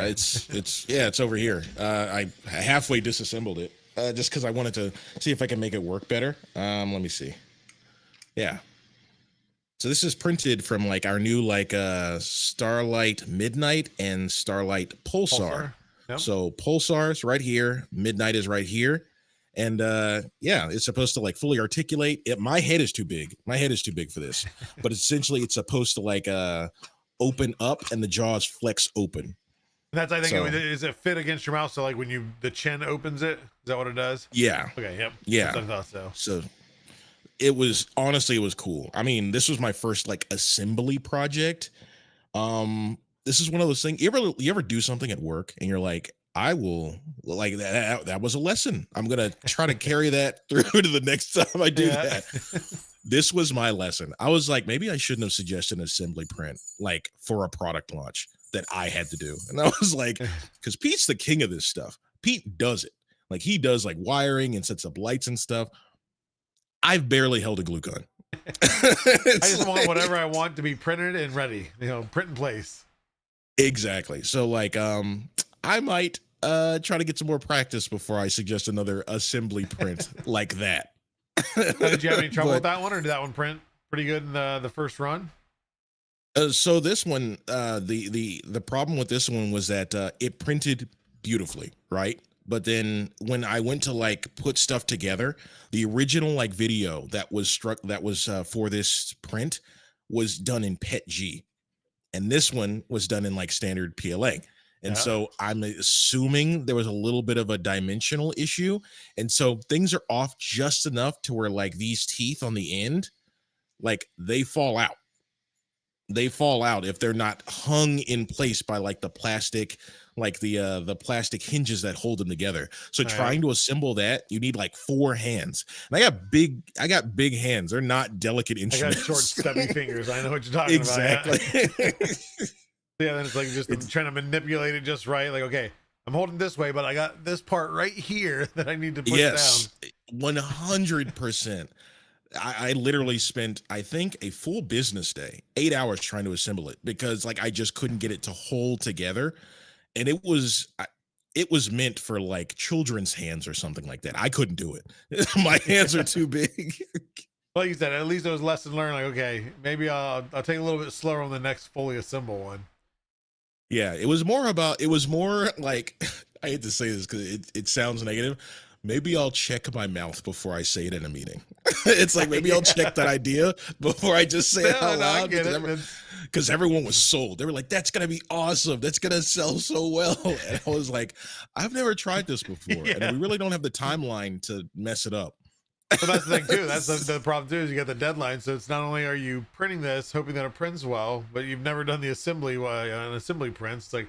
there. it's over here. I halfway disassembled it just because I wanted to see if I can make it work better. Let me see. Yeah. So this is printed from like our new like Starlight Midnight and Starlight Pulsar. Yep. So Pulsar's right here, Midnight is right here. And yeah, it's supposed to like fully articulate it. My head is too big. My head is too big for this. But essentially it's supposed to like open up and the jaws flex open. And that's, I think, So- is it fit against your mouth? So like when the chin opens it, is that what it does? Yeah. Okay. Yep. Yeah. That's what I thought so. So it was honestly, it was cool. I mean, this was my first like assembly project. This is one of those things. You ever do something at work and you're like, I will like that was a lesson. I'm gonna try to carry that through to the next time I do that. This was my lesson. I was like, maybe I shouldn't have suggested an assembly print like for a product launch that I had to do. And I was like, because Pete's the king of this stuff. Pete does it. Like he does like wiring and sets up lights and stuff. I've barely held a glue gun. I just want whatever I want to be printed and ready. Print in place. Exactly. So like I might try to get some more practice before I suggest another assembly print like that. Now, did you have any trouble with that one, or did that one print pretty good in the first run? So this one, the problem with this one was that it printed beautifully, right? But then when I went to like put stuff together, the original like video that was for this print was done in PETG, and this one was done in like standard PLA. And so I'm assuming there was a little bit of a dimensional issue. And so things are off just enough to where like these teeth on the end, like they fall out. They fall out if they're not hung in place by like the plastic, like the plastic hinges that hold them together. So trying to assemble that, you need like 4 hands. And I got big hands. They're not delicate instruments. I got short, stubby fingers. I know what you're talking about. Exactly. Yeah, then it's like I'm trying to manipulate it just right. Like, okay, I'm holding this way, but I got this part right here that I need to push down. 100%. I literally spent, I think, a full business day, 8 hours trying to assemble it because like I just couldn't get it to hold together. And it was meant for like children's hands or something like that. I couldn't do it. My hands are too big. Like you said, at least it was lesson learned. Like, okay, maybe I'll take a little bit slower on the next fully assemble one. Yeah, it was more like, I hate to say this because it sounds negative. Maybe I'll check my mouth before I say it in a meeting. It's like, maybe I'll check that idea before I just say it out loud. Because everyone was sold. They were like, that's going to be awesome. That's going to sell so well. And I was like, I've never tried this before. And we really don't have the timeline to mess it up. But that's the thing too. That's the problem too, is you got the deadline. So it's not only are you printing this, hoping that it prints well, but you've never done the assembly an assembly prints. It's like,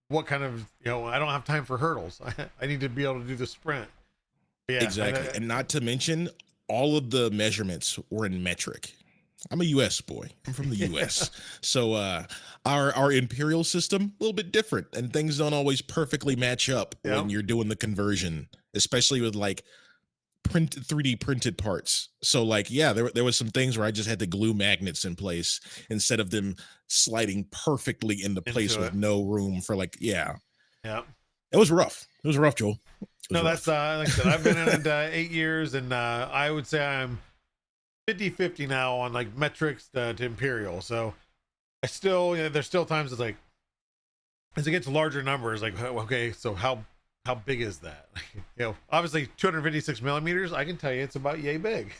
what kind of, I don't have time for hurdles. I need to be able to do the sprint. Yeah, exactly. And not to mention, all of the measurements were in metric. I'm a US boy. I'm from the US. So our imperial system, a little bit different, and things don't always perfectly match up when you're doing the conversion, especially with like 3D printed parts. So like, yeah, there was some things where I just had to glue magnets in place instead of them sliding perfectly into place with no room for like, yeah. It was rough. It was rough, Joel. No, that's like I said, I've been in it 8 years, and I would say I'm 50-50 now on like metrics to imperial. So I still, there's still times it's like, as it gets larger numbers, like, okay, so how big is that? Obviously 256 millimeters, I can tell you it's about yay big.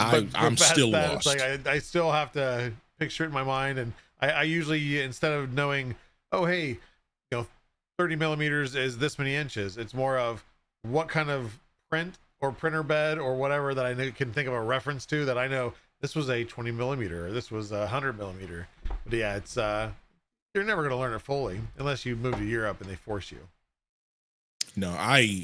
I'm still lost. It's like I still have to picture it in my mind, and I usually, instead of knowing, oh hey, 30 millimeters is this many inches, it's more of what kind of print or printer bed or whatever that I can think of a reference to, that I know this was a 20 millimeter or this was a 100 millimeter. But yeah, it's you're never going to learn it fully unless you move to Europe and they force you. No,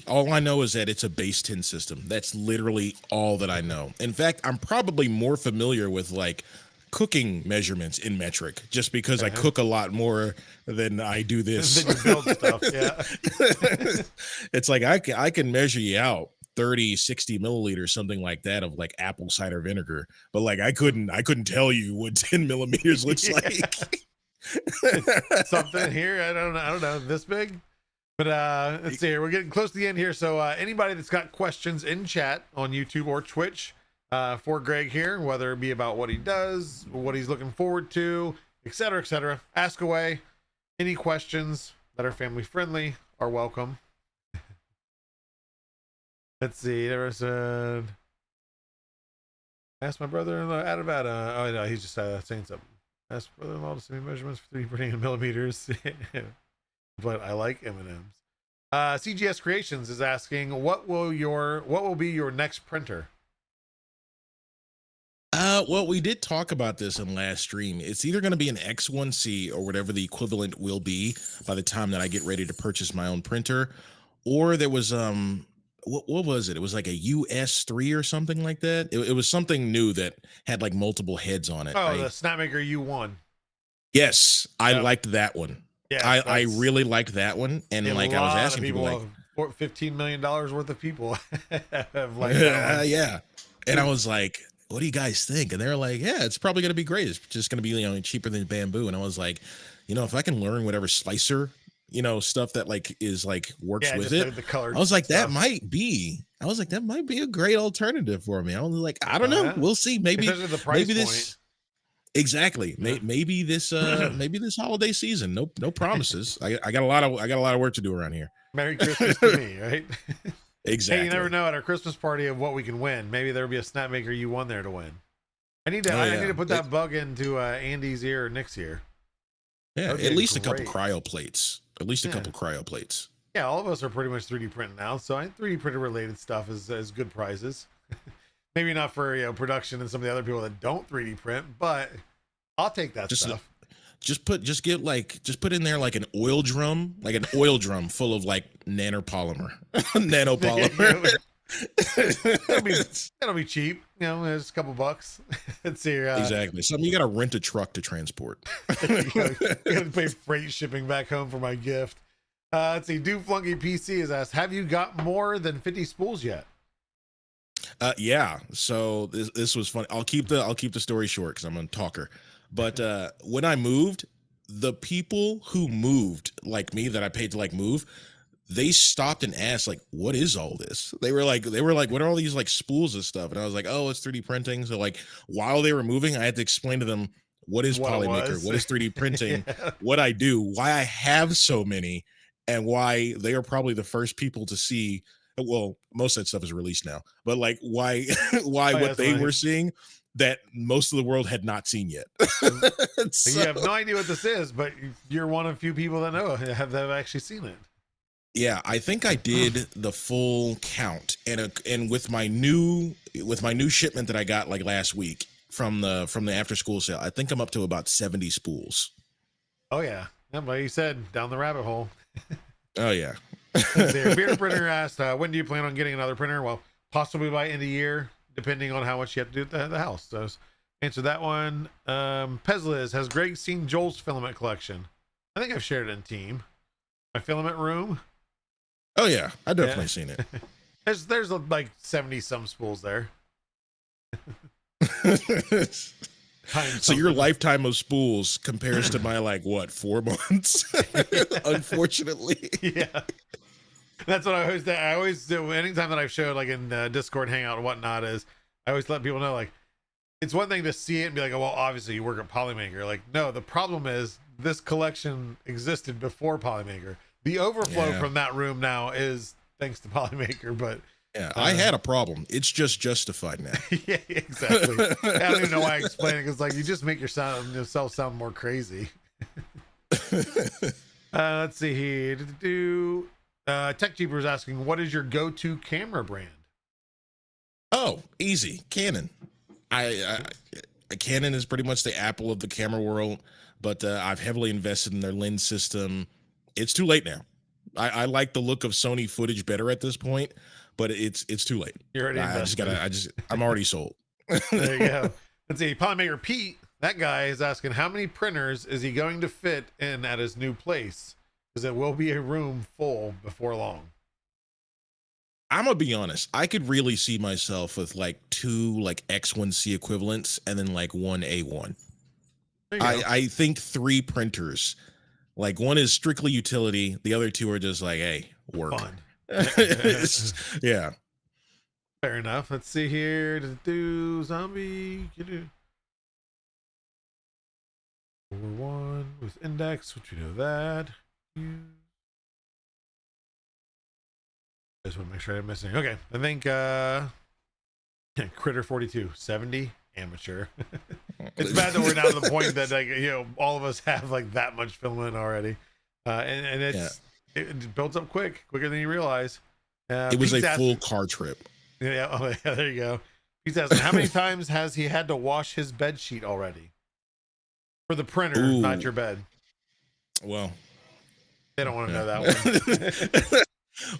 all I know is that it's a base 10 system. That's literally all that I know. In fact, I'm probably more familiar with like cooking measurements in metric, just because I cook a lot more than I do this. Then you build stuff, yeah. It's like I can measure you out 30, 60 milliliters, something like that, of like apple cider vinegar, but like I couldn't tell you what 10 millimeters looks like. Something here. I don't know. This big. But let's see here. We're getting close to the end here. So anybody that's got questions in chat on YouTube or Twitch for Greg here, whether it be about what he does, what he's looking forward to, etc., ask away. Any questions that are family friendly are welcome. Let's see. There was ask my brother-in-law out of oh no, he's just saying something. Ask brother-in-law to send me measurements for 3D printing in millimeters. But I like M&Ms. CGS Creations is asking, what will be your next printer? Well, we did talk about this in last stream. It's either going to be an X1C or whatever the equivalent will be by the time that I get ready to purchase my own printer, or there was what was it? It was like a US3 or something like that. It was something new that had like multiple heads on it. Oh, the Snapmaker U1. Yes, I liked that one. Yeah, I really liked that one, and like I was asking people, like $15 million worth of people have liked that one. Yeah, and I was like, what do you guys think? And they're like, yeah, it's probably going to be great. It's just going to be, cheaper than bamboo. And I was like, if I can learn whatever slicer, stuff that works with it. The color I was like, stuff. that might be a great alternative for me. I was like, I don't know. We'll see. Maybe this. Exactly. Yeah. Maybe this holiday season. No promises. I got a lot of work to do around here. Merry Christmas to me, right? Exactly. Hey, you never know at our Christmas party of what we can win. Maybe there'll be a Snapmaker U1 there to win. I need to put that bug into Andy's ear or Nick's ear. Yeah, at least a couple cryo plates. Yeah, all of us are pretty much 3D printing now, so 3D printer related stuff is good prizes. Maybe not for production and some of the other people that don't 3D print, but I'll take that stuff. Just put in there like an oil drum full of nanopolymer. That'll be cheap. It's a couple bucks. Let's see. Exactly. Something you got to rent a truck to transport. You gotta pay freight shipping back home for my gift. Let's see. Do Flunky PC has asked, have you got more than 50 spools yet? Yeah. So this was funny. I'll keep the story short because I'm a talker. But when I moved, the people who moved like me that I paid to move, they stopped and asked what is all this? They were like, what are all these spools and stuff? And I was like, oh, it's 3D printing. So while they were moving, I had to explain to them what is Polymaker, what is 3D printing, what I do, why I have so many, and why they are probably the first people to see. Well, most of that stuff is released now, but why what they were seeing that most of the world had not seen yet. So, you have no idea what this is, but you're one of few people that know have actually seen it. Yeah, I think I did the full count, and with my new shipment that I got last week from the after school sale, I think I'm up to about 70 spools. Oh yeah, like you said, down the rabbit hole. Oh yeah. Beer Printer asked, when do you plan on getting another printer? Well, possibly by end of year, depending on how much you have to do at the house. So answer that one. Pezliz, has Greg seen Joel's filament collection? I think I've shared it in Team. My filament room. Oh yeah, I definitely seen it. There's 70 some spools there. So your lifetime of spools compares to my 4 months. Unfortunately. Yeah. That's what I always do. Anytime that I've showed in Discord Hangout and whatnot, is I always let people know it's one thing to see it and be like, oh, well, obviously you work at Polymaker. No, the problem is this collection existed before Polymaker. The overflow from that room now is thanks to Polymaker, but yeah, I had a problem. It's just justified now. Yeah, exactly. I don't even know why I explain it, because you just make yourself sound more crazy. Let's see here. Tech Jeeper is asking, what is your go-to camera brand? Oh, easy. Canon. Canon is pretty much the Apple of the camera world, but I've heavily invested in their lens system. It's too late now. I like the look of Sony footage better at this point, but it's too late. You're already I'm already sold. There you go. Let's see. Polymaker Pete, that guy is asking, how many printers is he going to fit in at his new place? Because it will be a room full before long. I'm gonna be honest. I could really see myself with 2 X1C equivalents and then 1 A1. There you go. I think 3 printers. Like one is strictly utility. The other 2 are just like, hey, work. Fun. Yeah. Fair enough. Let's see here. Do zombie. Over 1 with index, which we know that. Just want to make sure I didn't miss anything. Okay, I think Critter 42, 70, amateur. It's bad that we're now to the point that like all of us have like that much filament already, and it builds up quicker than you realize. It was a full car trip. Yeah, oh, yeah, there you go. He's asking, how many times has he had to wash his bed sheet already? For the printer, not your bed. Well, they don't want to know that one.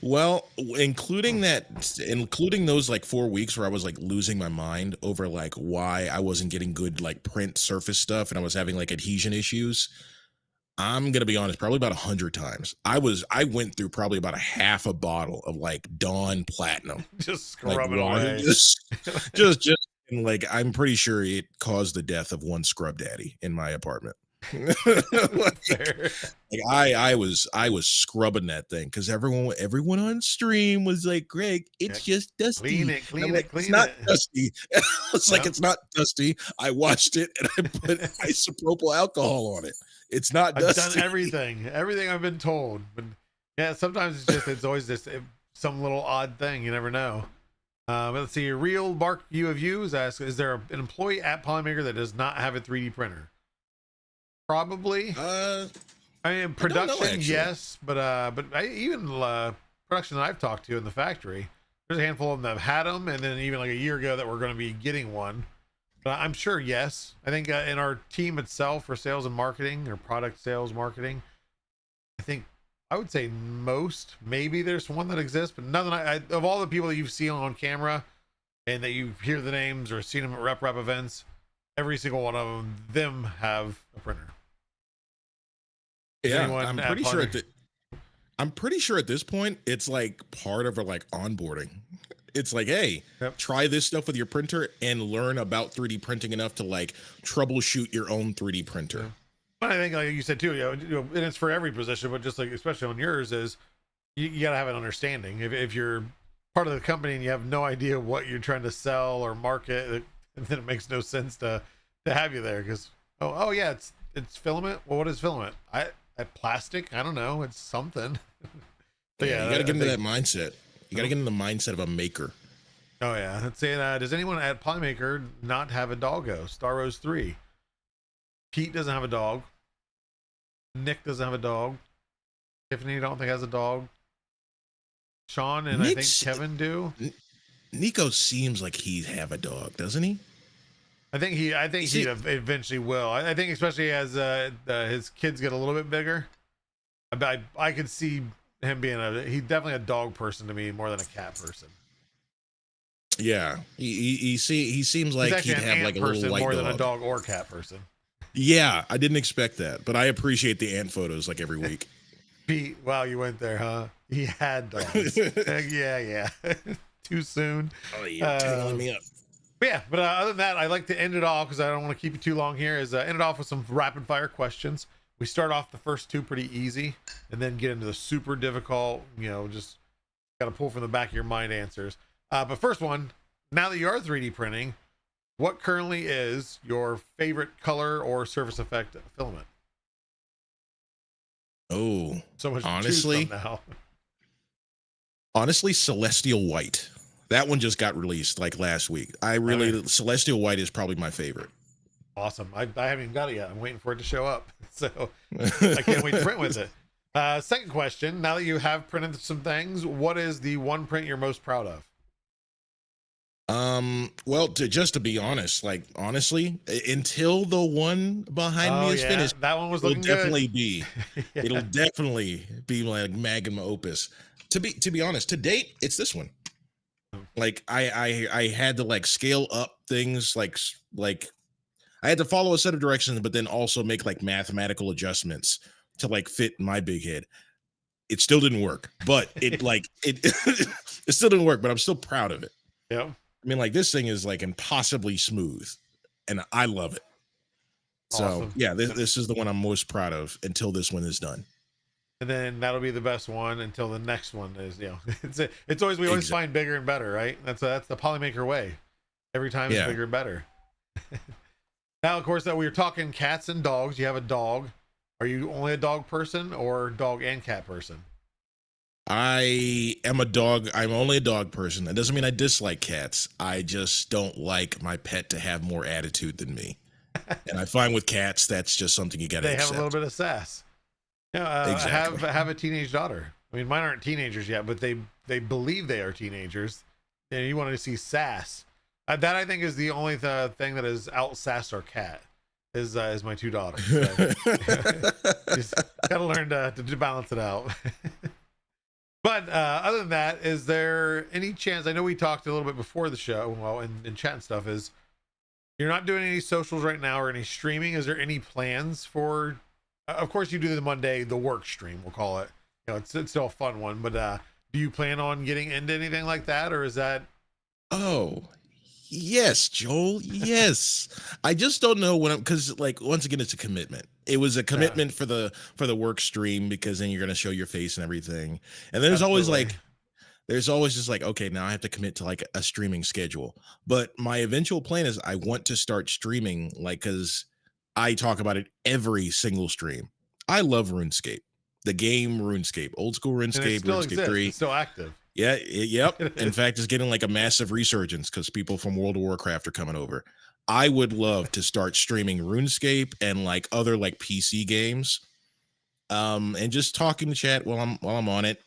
Well, including those like 4 weeks where I was like losing my mind over like why I wasn't getting good like print surface stuff and I was having like adhesion issues. I'm gonna be honest, probably about 100 times. I went through probably about a half a bottle of like Dawn Platinum, just scrubbing away. Just and like I'm pretty sure it caused the death of one scrub daddy in my apartment. I was scrubbing that thing because everyone on stream was like, Greg, it's just dusty. Clean it. It's not dusty. It's like it's not dusty. I washed it and I put isopropyl alcohol on it. It's not dusty. I've done everything I've been told, but yeah, sometimes it's always just some little odd thing. You never know. But let's see. Real Mark U of You is asking, is there an employee at Polymaker that does not have a 3D printer? Probably. I mean, production, yes, but even production that I've talked to in the factory, there's a handful of them that have had them, and then even like a year ago that we're going to be getting one. But I'm sure, yes. I think in our team itself for sales and marketing or product sales marketing, I would say most, maybe there's one that exists, but nothing. Of all the people that you've seen on camera and that you hear the names or seen them at rep events, every single one of them have a printer. Yeah, I'm pretty sure at this point it's like part of our like onboarding. It's like, hey, try this stuff with your printer and learn about 3D printing enough to like troubleshoot your own 3D printer. Yeah. But I think, like you said too, and it's for every position, but just like especially on yours, is you got to have an understanding. If you're part of the company and you have no idea what you're trying to sell or market, then it makes no sense to have you there because oh yeah, it's filament. Well, what is filament? Plastic? I don't know. It's something. Yeah, you got to get into that mindset. You got to get into the mindset of a maker. Oh yeah. Let's say does anyone at Polymaker not have a doggo? Star Rose 3. Pete doesn't have a dog. Nick doesn't have a dog. Tiffany, I don't think has a dog. Sean and Nick's, I think Kevin do. Nico seems like he have a dog, doesn't he? I think he eventually will. I think especially as his kids get a little bit bigger. I could see him being he's definitely a dog person to me more than a cat person. Yeah, he seems like he'd have like a little white more dog. than a dog or cat person. Yeah, I didn't expect that, but I appreciate the ant photos like every week. Pete, wow, you went there, huh? He had dogs. yeah. Too soon. Oh, you're tangling me up. Yeah, but other than that, I like to end it off because I don't want to keep you too long here. End it off with some rapid fire questions. We start off the first 2 pretty easy, and then get into the super difficult. Just got to pull from the back of your mind answers. But first one, now that you are 3D printing, what currently is your favorite color or surface effect filament? Oh, so much honestly, now. Honestly, Celestial White. That one just got released like last week. Celestial White is probably my favorite. Awesome. I haven't even got it yet. I'm waiting for it to show up. So I can't wait to print with it. Second question. Now that you have printed some things, what is the one print you're most proud of? Well, to be honest, like honestly, until the one behind me is finished, that one was looking definitely good. It'll definitely be like magnum opus. To be honest, to date, it's this one. Like I had to like scale up things like I had to follow a set of directions, but then also make like mathematical adjustments to like fit my big head. It still didn't work, but it still didn't work, but I'm still proud of it. Yeah. I mean, like this thing is like impossibly smooth and I love it. So Awesome. yeah, this is the one I'm most proud of until this one is done. And then that'll be the best one until the next one is, it's always, we always find bigger and better, right? That's the Polymaker way. Every time it's bigger and better. Now, of course, we were talking cats and dogs. You have a dog. Are you only a dog person or dog and cat person? I am a dog. I'm only a dog person. That doesn't mean I dislike cats. I just don't like my pet to have more attitude than me. And I find with cats, that's just something you got to accept. They have a little bit of sass. Exactly. I have a teenage daughter. I mean, mine aren't teenagers yet, but they believe they are teenagers. And you want to see sass. That I think is the only thing that has out-sassed our cat is my two daughters. So, just gotta learn to balance it out. But other than that, is there any chance? I know we talked a little bit before the show, well, in chat and stuff. Is you're not doing any socials right now or any streaming? Is there any plans for? Of course, you do the Monday, the work stream, we'll call it. It's still a fun one. But do you plan on getting into anything like that, or is that? Oh, yes, Joel. Yes. I just don't know when because like once again, it's a commitment. It was a commitment for the work stream because then you're gonna show your face and everything. And there's always just like, okay, now I have to commit to like a streaming schedule. But my eventual plan is I want to start streaming, like, because I talk about it every single stream. I love RuneScape, the game RuneScape, old school RuneScape, RuneScape 3. It's still active. Yeah, yep. In fact, it's getting like a massive resurgence because people from World of Warcraft are coming over. I would love to start streaming RuneScape and like other like PC games, and just talking to chat while I'm on it.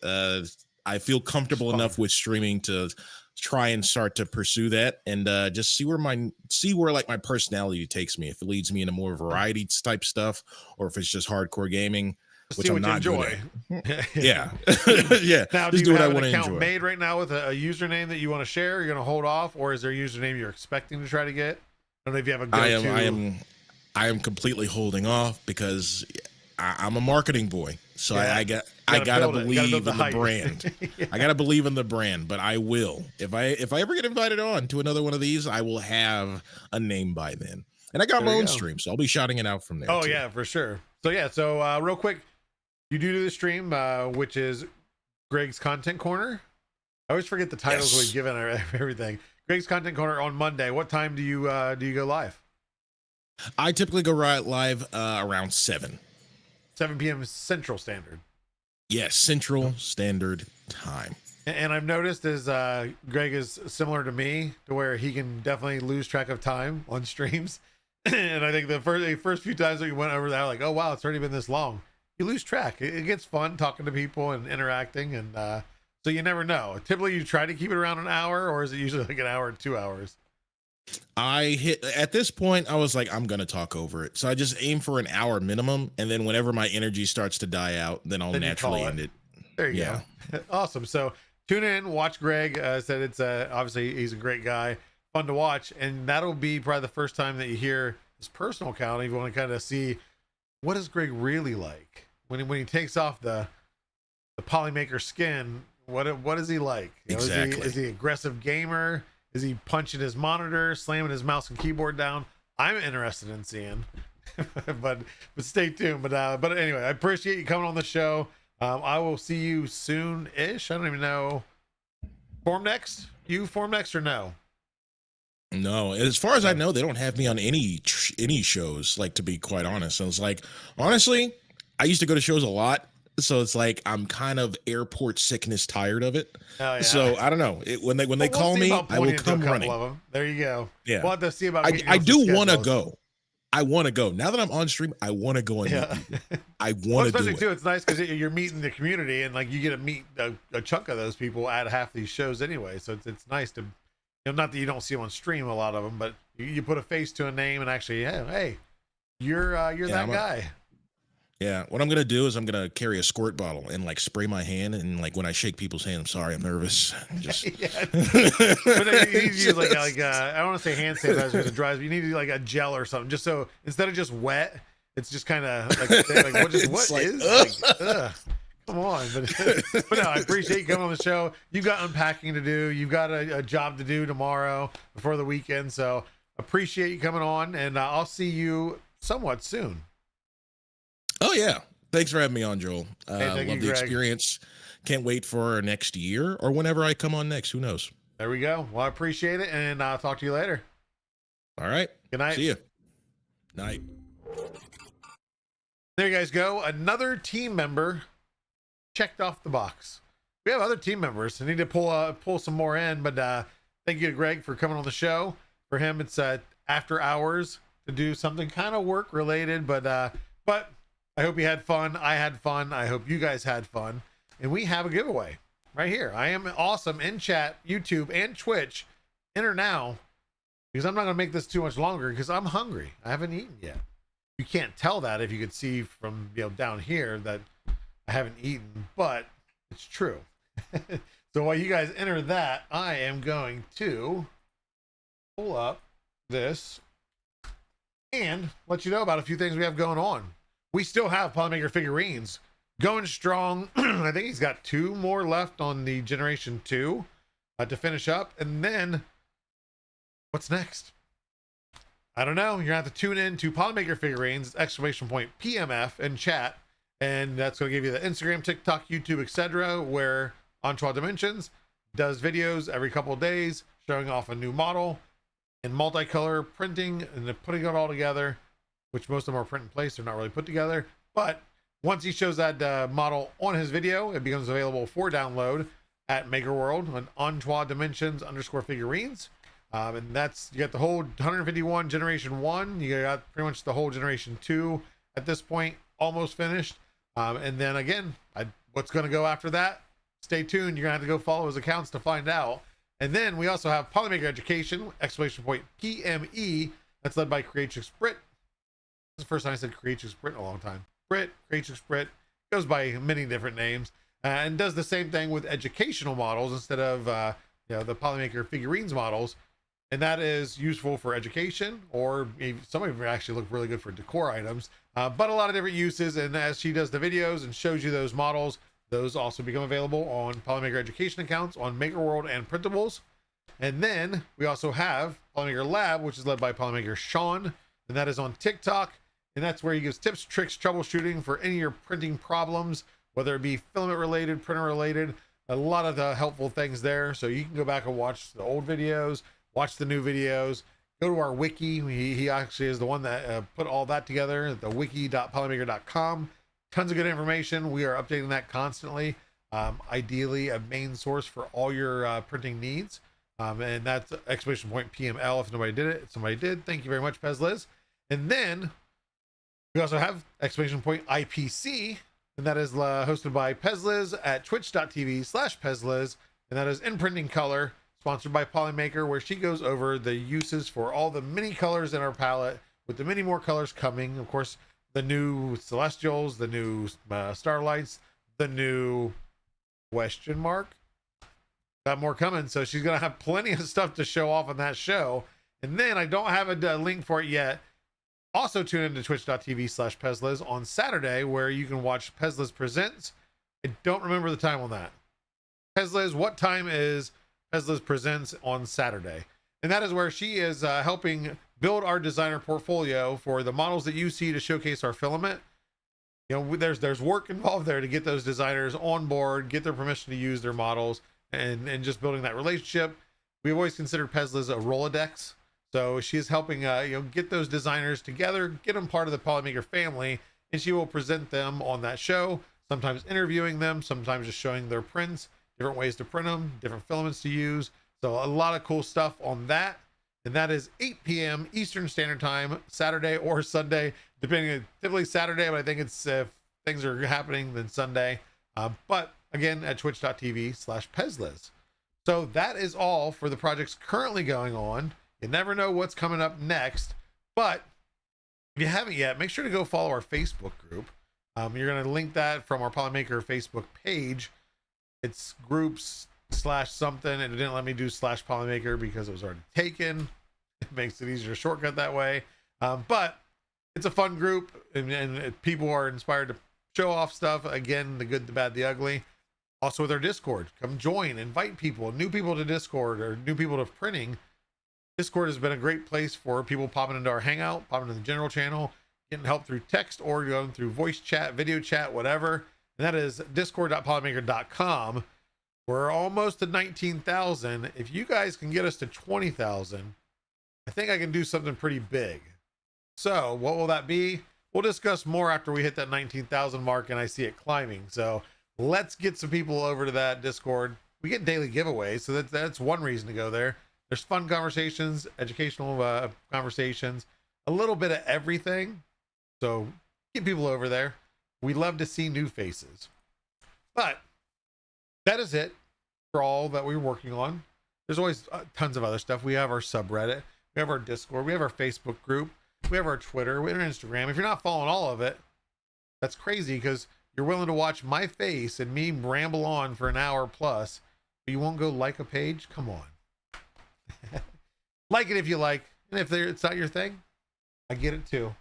I feel comfortable enough with streaming to try and start to pursue that and just see where like my personality takes me. If it leads me into more variety type stuff, or if it's just hardcore gaming. Which I'm not enjoy. Yeah. Yeah. Now, just do you what have I an account enjoy. made right now with a username that you want to share? You're going to hold off, or is there a username you're expecting to try to get? I don't know if you have a go-to. I am completely holding off because I'm a marketing boy. So I gotta believe in the brand. I gotta believe in the brand, but I will. If I ever get invited on to another one of these, I will have a name by then. And I got my own stream, so I'll be shouting it out from there. Oh, too. yeah, for sure. So real quick, you do the stream, which is Greg's Content Corner. I always forget the titles we've given everything. Greg's Content Corner on Monday. What time do you go live? I typically go live around 7 p.m. Central Standard. Yes, Central Standard Time. And I've noticed as Greg is similar to me, to where he can definitely lose track of time on streams. And I think the first few times that we went over that, like, oh wow, it's already been this long. You lose track. It gets fun talking to people and interacting, and so you never know. Typically, you try to keep it around an hour, or is it usually like an hour or 2 hours? At this point, I was like, I'm gonna talk over it, so I just aim for an hour minimum, and then whenever my energy starts to die out, then I'll naturally end it. There you go. Awesome. So tune in, watch Greg. Said it's obviously he's a great guy, fun to watch, and that'll be probably the first time that you hear his personal account. If you want to kind of see what is Greg really like when he takes off the Polymaker skin. What is he like? Exactly. Is he aggressive gamer? Is he punching his monitor, slamming his mouse and keyboard down? I'm interested in seeing, but stay tuned. But anyway, I appreciate you coming on the show. I will see you soon-ish. I don't even know. Form next? You form next or no? No, as far as I know, they don't have me on any shows. Like, to be quite honest, I was like, honestly, I used to go to shows a lot, so it's like I'm kind of airport sickness tired of it. Oh, yeah. So I don't know. When they call me, I will come running. There you go. Yeah, we'll have to see about. I do want to go. I want to go. Now that I'm on stream, I want to go and meet people. I want to do it. Too, it's nice because you're meeting the community, and like you get to meet a chunk of those people at half these shows anyway. So it's nice to, not that you don't see them on stream, a lot of them, but you put a face to a name and actually, hey, you're that guy. Yeah, what I'm gonna do is I'm gonna carry a squirt bottle and like spray my hand, and like when I shake people's hand, I'm sorry, I'm nervous. Just but you need to use like I don't want to say hand sanitizer because it dries, but you need to do like a gel or something, just so instead of just wet, it's just kind of like come on. But no, I appreciate you coming on the show. You've got unpacking to do. You've got a job to do tomorrow before the weekend, so appreciate you coming on, and I'll see you somewhat soon. Oh yeah. Thanks for having me on, Joel. Thank you, Love the Greg. experience. Can't wait for next year or whenever I come on next. Who knows? There we go. Well, I appreciate it, and I'll talk to you later. All right. Good night. See you. Night. There you guys go. Another team member checked off the box. We have other team members. I need to pull some more in, but thank you to Greg for coming on the show. For him, it's after hours to do something kind of work related, but I hope you had fun. I had fun. I hope you guys had fun. And we have a giveaway right here. I am awesome in chat, YouTube, and Twitch. Enter now, because I'm not going to make this too much longer because I'm hungry. I haven't eaten yet. You can't tell that if you could see from down here that I haven't eaten, but it's true. So while you guys enter that, I am going to pull up this and let you know about a few things we have going on. We still have Polymaker figurines going strong. I think he's got 2 more left on the Generation 2 to finish up. And then what's next? I don't know. You're gonna have to tune in to Polymaker figurines, !PMF in chat. And that's going to give you the Instagram, TikTok, YouTube, etc., where Entourage Dimensions does videos every couple of days showing off a new model in multicolor printing and then putting it all together, which most of them are print in place. They're not really put together. But once he shows that model on his video, it becomes available for download at Maker World on Entourage Dimensions _figurines. And that's, you got the whole 151 Generation 1. You got pretty much the whole Generation 2 at this point, almost finished. And then again, what's going to go after that? Stay tuned. You're going to have to go follow his accounts to find out. And then we also have Polymaker Education, !PME. That's led by Creatrix Brit. This is the first time I said Creatrix Brit in a long time. Creatrix Brit goes by many different names and does the same thing with educational models instead of the Polymaker figurines models. And that is useful for education, or maybe some of them actually look really good for decor items, but a lot of different uses. And as she does the videos and shows you those models, those also become available on Polymaker Education accounts on Maker World and Printables. And then we also have Polymaker Lab, which is led by Polymaker Sean, and that is on TikTok. And that's where he gives tips, tricks, troubleshooting for any of your printing problems, whether it be filament related, printer related, a lot of the helpful things there. So you can go back and watch the old videos, watch the new videos, go to our wiki. He actually is the one that put all that together at the wiki.polymaker.com. Tons of good information. We are updating that constantly. Ideally a main source for all your printing needs. And that's !PML if nobody did it. If somebody did, thank you very much, Pezliz. And then we also have !IPC, and that is hosted by Pezliz at twitch.tv/Pezliz, and that is in printing color, sponsored by Polymaker, where she goes over the uses for all the mini colors in our palette, with the many more colors coming. Of course, the new Celestials, the new Starlights, the new question mark. Got more coming, so she's going to have plenty of stuff to show off on that show. And then I don't have a link for it yet. Also tune into twitch.tv/Pezliz on Saturday, where you can watch Pezliz Presents. I don't remember the time on that. Pezliz, what time is Pezliz Presents on Saturday? And that is where she is helping build our designer portfolio for the models that you see to showcase our filament. You know, there's work involved there to get those designers on board, get their permission to use their models, and just building that relationship. We've always considered Pezliz a Rolodex. So she is helping get those designers together, get them part of the Polymaker family, and she will present them on that show, sometimes interviewing them, sometimes just showing their prints, different ways to print them, different filaments to use. So a lot of cool stuff on that. And that is 8 p.m. Eastern Standard Time, Saturday or Sunday, depending. Typically Saturday, but I think it's if things are happening, then Sunday. But again, at twitch.tv/Pezliz. So that is all for the projects currently going on. You never know what's coming up next, but if you haven't yet, make sure to go follow our Facebook group. You're going to link that from our Polymaker Facebook page. It's groups /something, and it didn't let me do /Polymaker because it was already taken. It makes it easier to shortcut that way. But it's a fun group, and people are inspired to show off stuff. Again, the good, the bad, the ugly. Also with our Discord, come join, invite people, new people to Discord or new people to printing. Discord has been a great place for people popping into our hangout, popping into the general channel, getting help through text or going through voice chat, video chat, whatever. And that is discord.polymaker.com. We're almost at 19,000. If you guys can get us to 20,000, I think I can do something pretty big. So what will that be? We'll discuss more after we hit that 19,000 mark and I see it climbing. So let's get some people over to that Discord. We get daily giveaways, so that's one reason to go there. There's fun conversations, educational conversations, a little bit of everything. So get people over there. We love to see new faces. But that is it for all that we're working on. There's always tons of other stuff. We have our subreddit, we have our Discord, we have our Facebook group, we have our Twitter, we have our Instagram. If you're not following all of it, that's crazy, because you're willing to watch my face and me ramble on for an hour plus, but you won't go like a page? Come on. Like it if you like, and if it's not your thing, I get it too.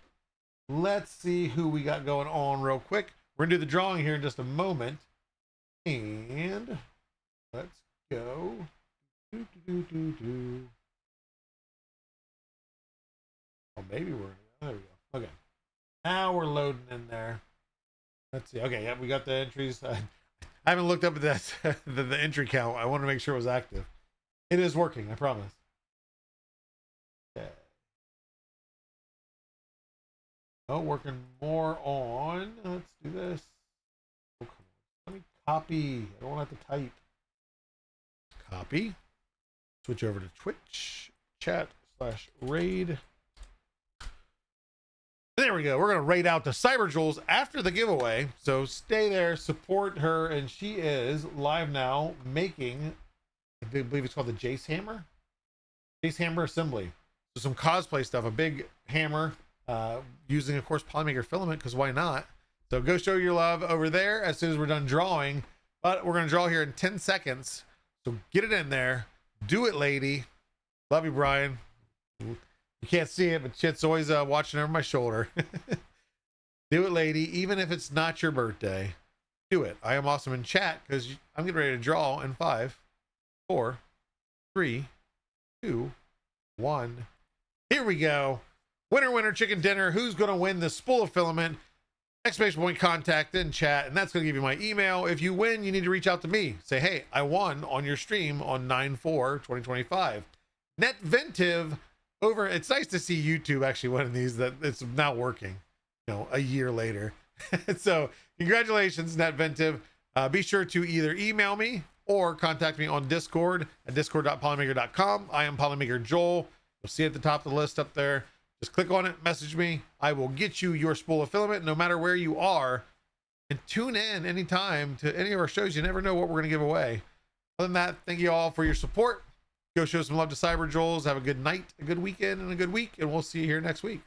Let's see who we got going on real quick. We're gonna do the drawing here in just a moment. And let's go. Oh, maybe there we go. Okay. Now we're loading in there. Let's see. Okay, yeah, we got the entries. I haven't looked up at that the entry count. I want to make sure it was active. It is working, I promise. Okay. Oh, working more on. Let's do this. Oh, come on. Let me copy. I don't want to have to type. Copy. Switch over to Twitch chat/raid. There we go. We're going to raid out the Cyberjules after the giveaway. So stay there, support her, and she is live now making, I believe it's called the Jace Hammer. Jace Hammer assembly. So some cosplay stuff, a big hammer, using, of course, Polymaker filament, because why not? So go show your love over there as soon as we're done drawing. But we're going to draw here in 10 seconds. So get it in there. Do it, lady. Love you, Brian. You can't see it, but shit's always watching over my shoulder. Do it, lady. Even if it's not your birthday, do it. I am awesome in chat, because I'm getting ready to draw in 5, 4, 3, 2, 1. Here we go. Winner, winner, chicken dinner. Who's going to win the spool of filament? Exclamation point contact in chat, and that's going to give you my email. If you win, you need to reach out to me. Say, hey, I won on your stream on 9/4/2025. Netventive over. It's nice to see YouTube actually winning these, that it's now working, you know, a year later. So congratulations, Netventive. Be sure to either email me or contact me on Discord at discord.polymaker.com. I am Polymaker Joel. You'll see at the top of the list up there. Just click on it, message me. I will get you your spool of filament no matter where you are. And tune in anytime to any of our shows. You never know what we're going to give away. Other than that, thank you all for your support. Go show some love to Cyberjules. Have a good night, a good weekend, and a good week. And we'll see you here next week.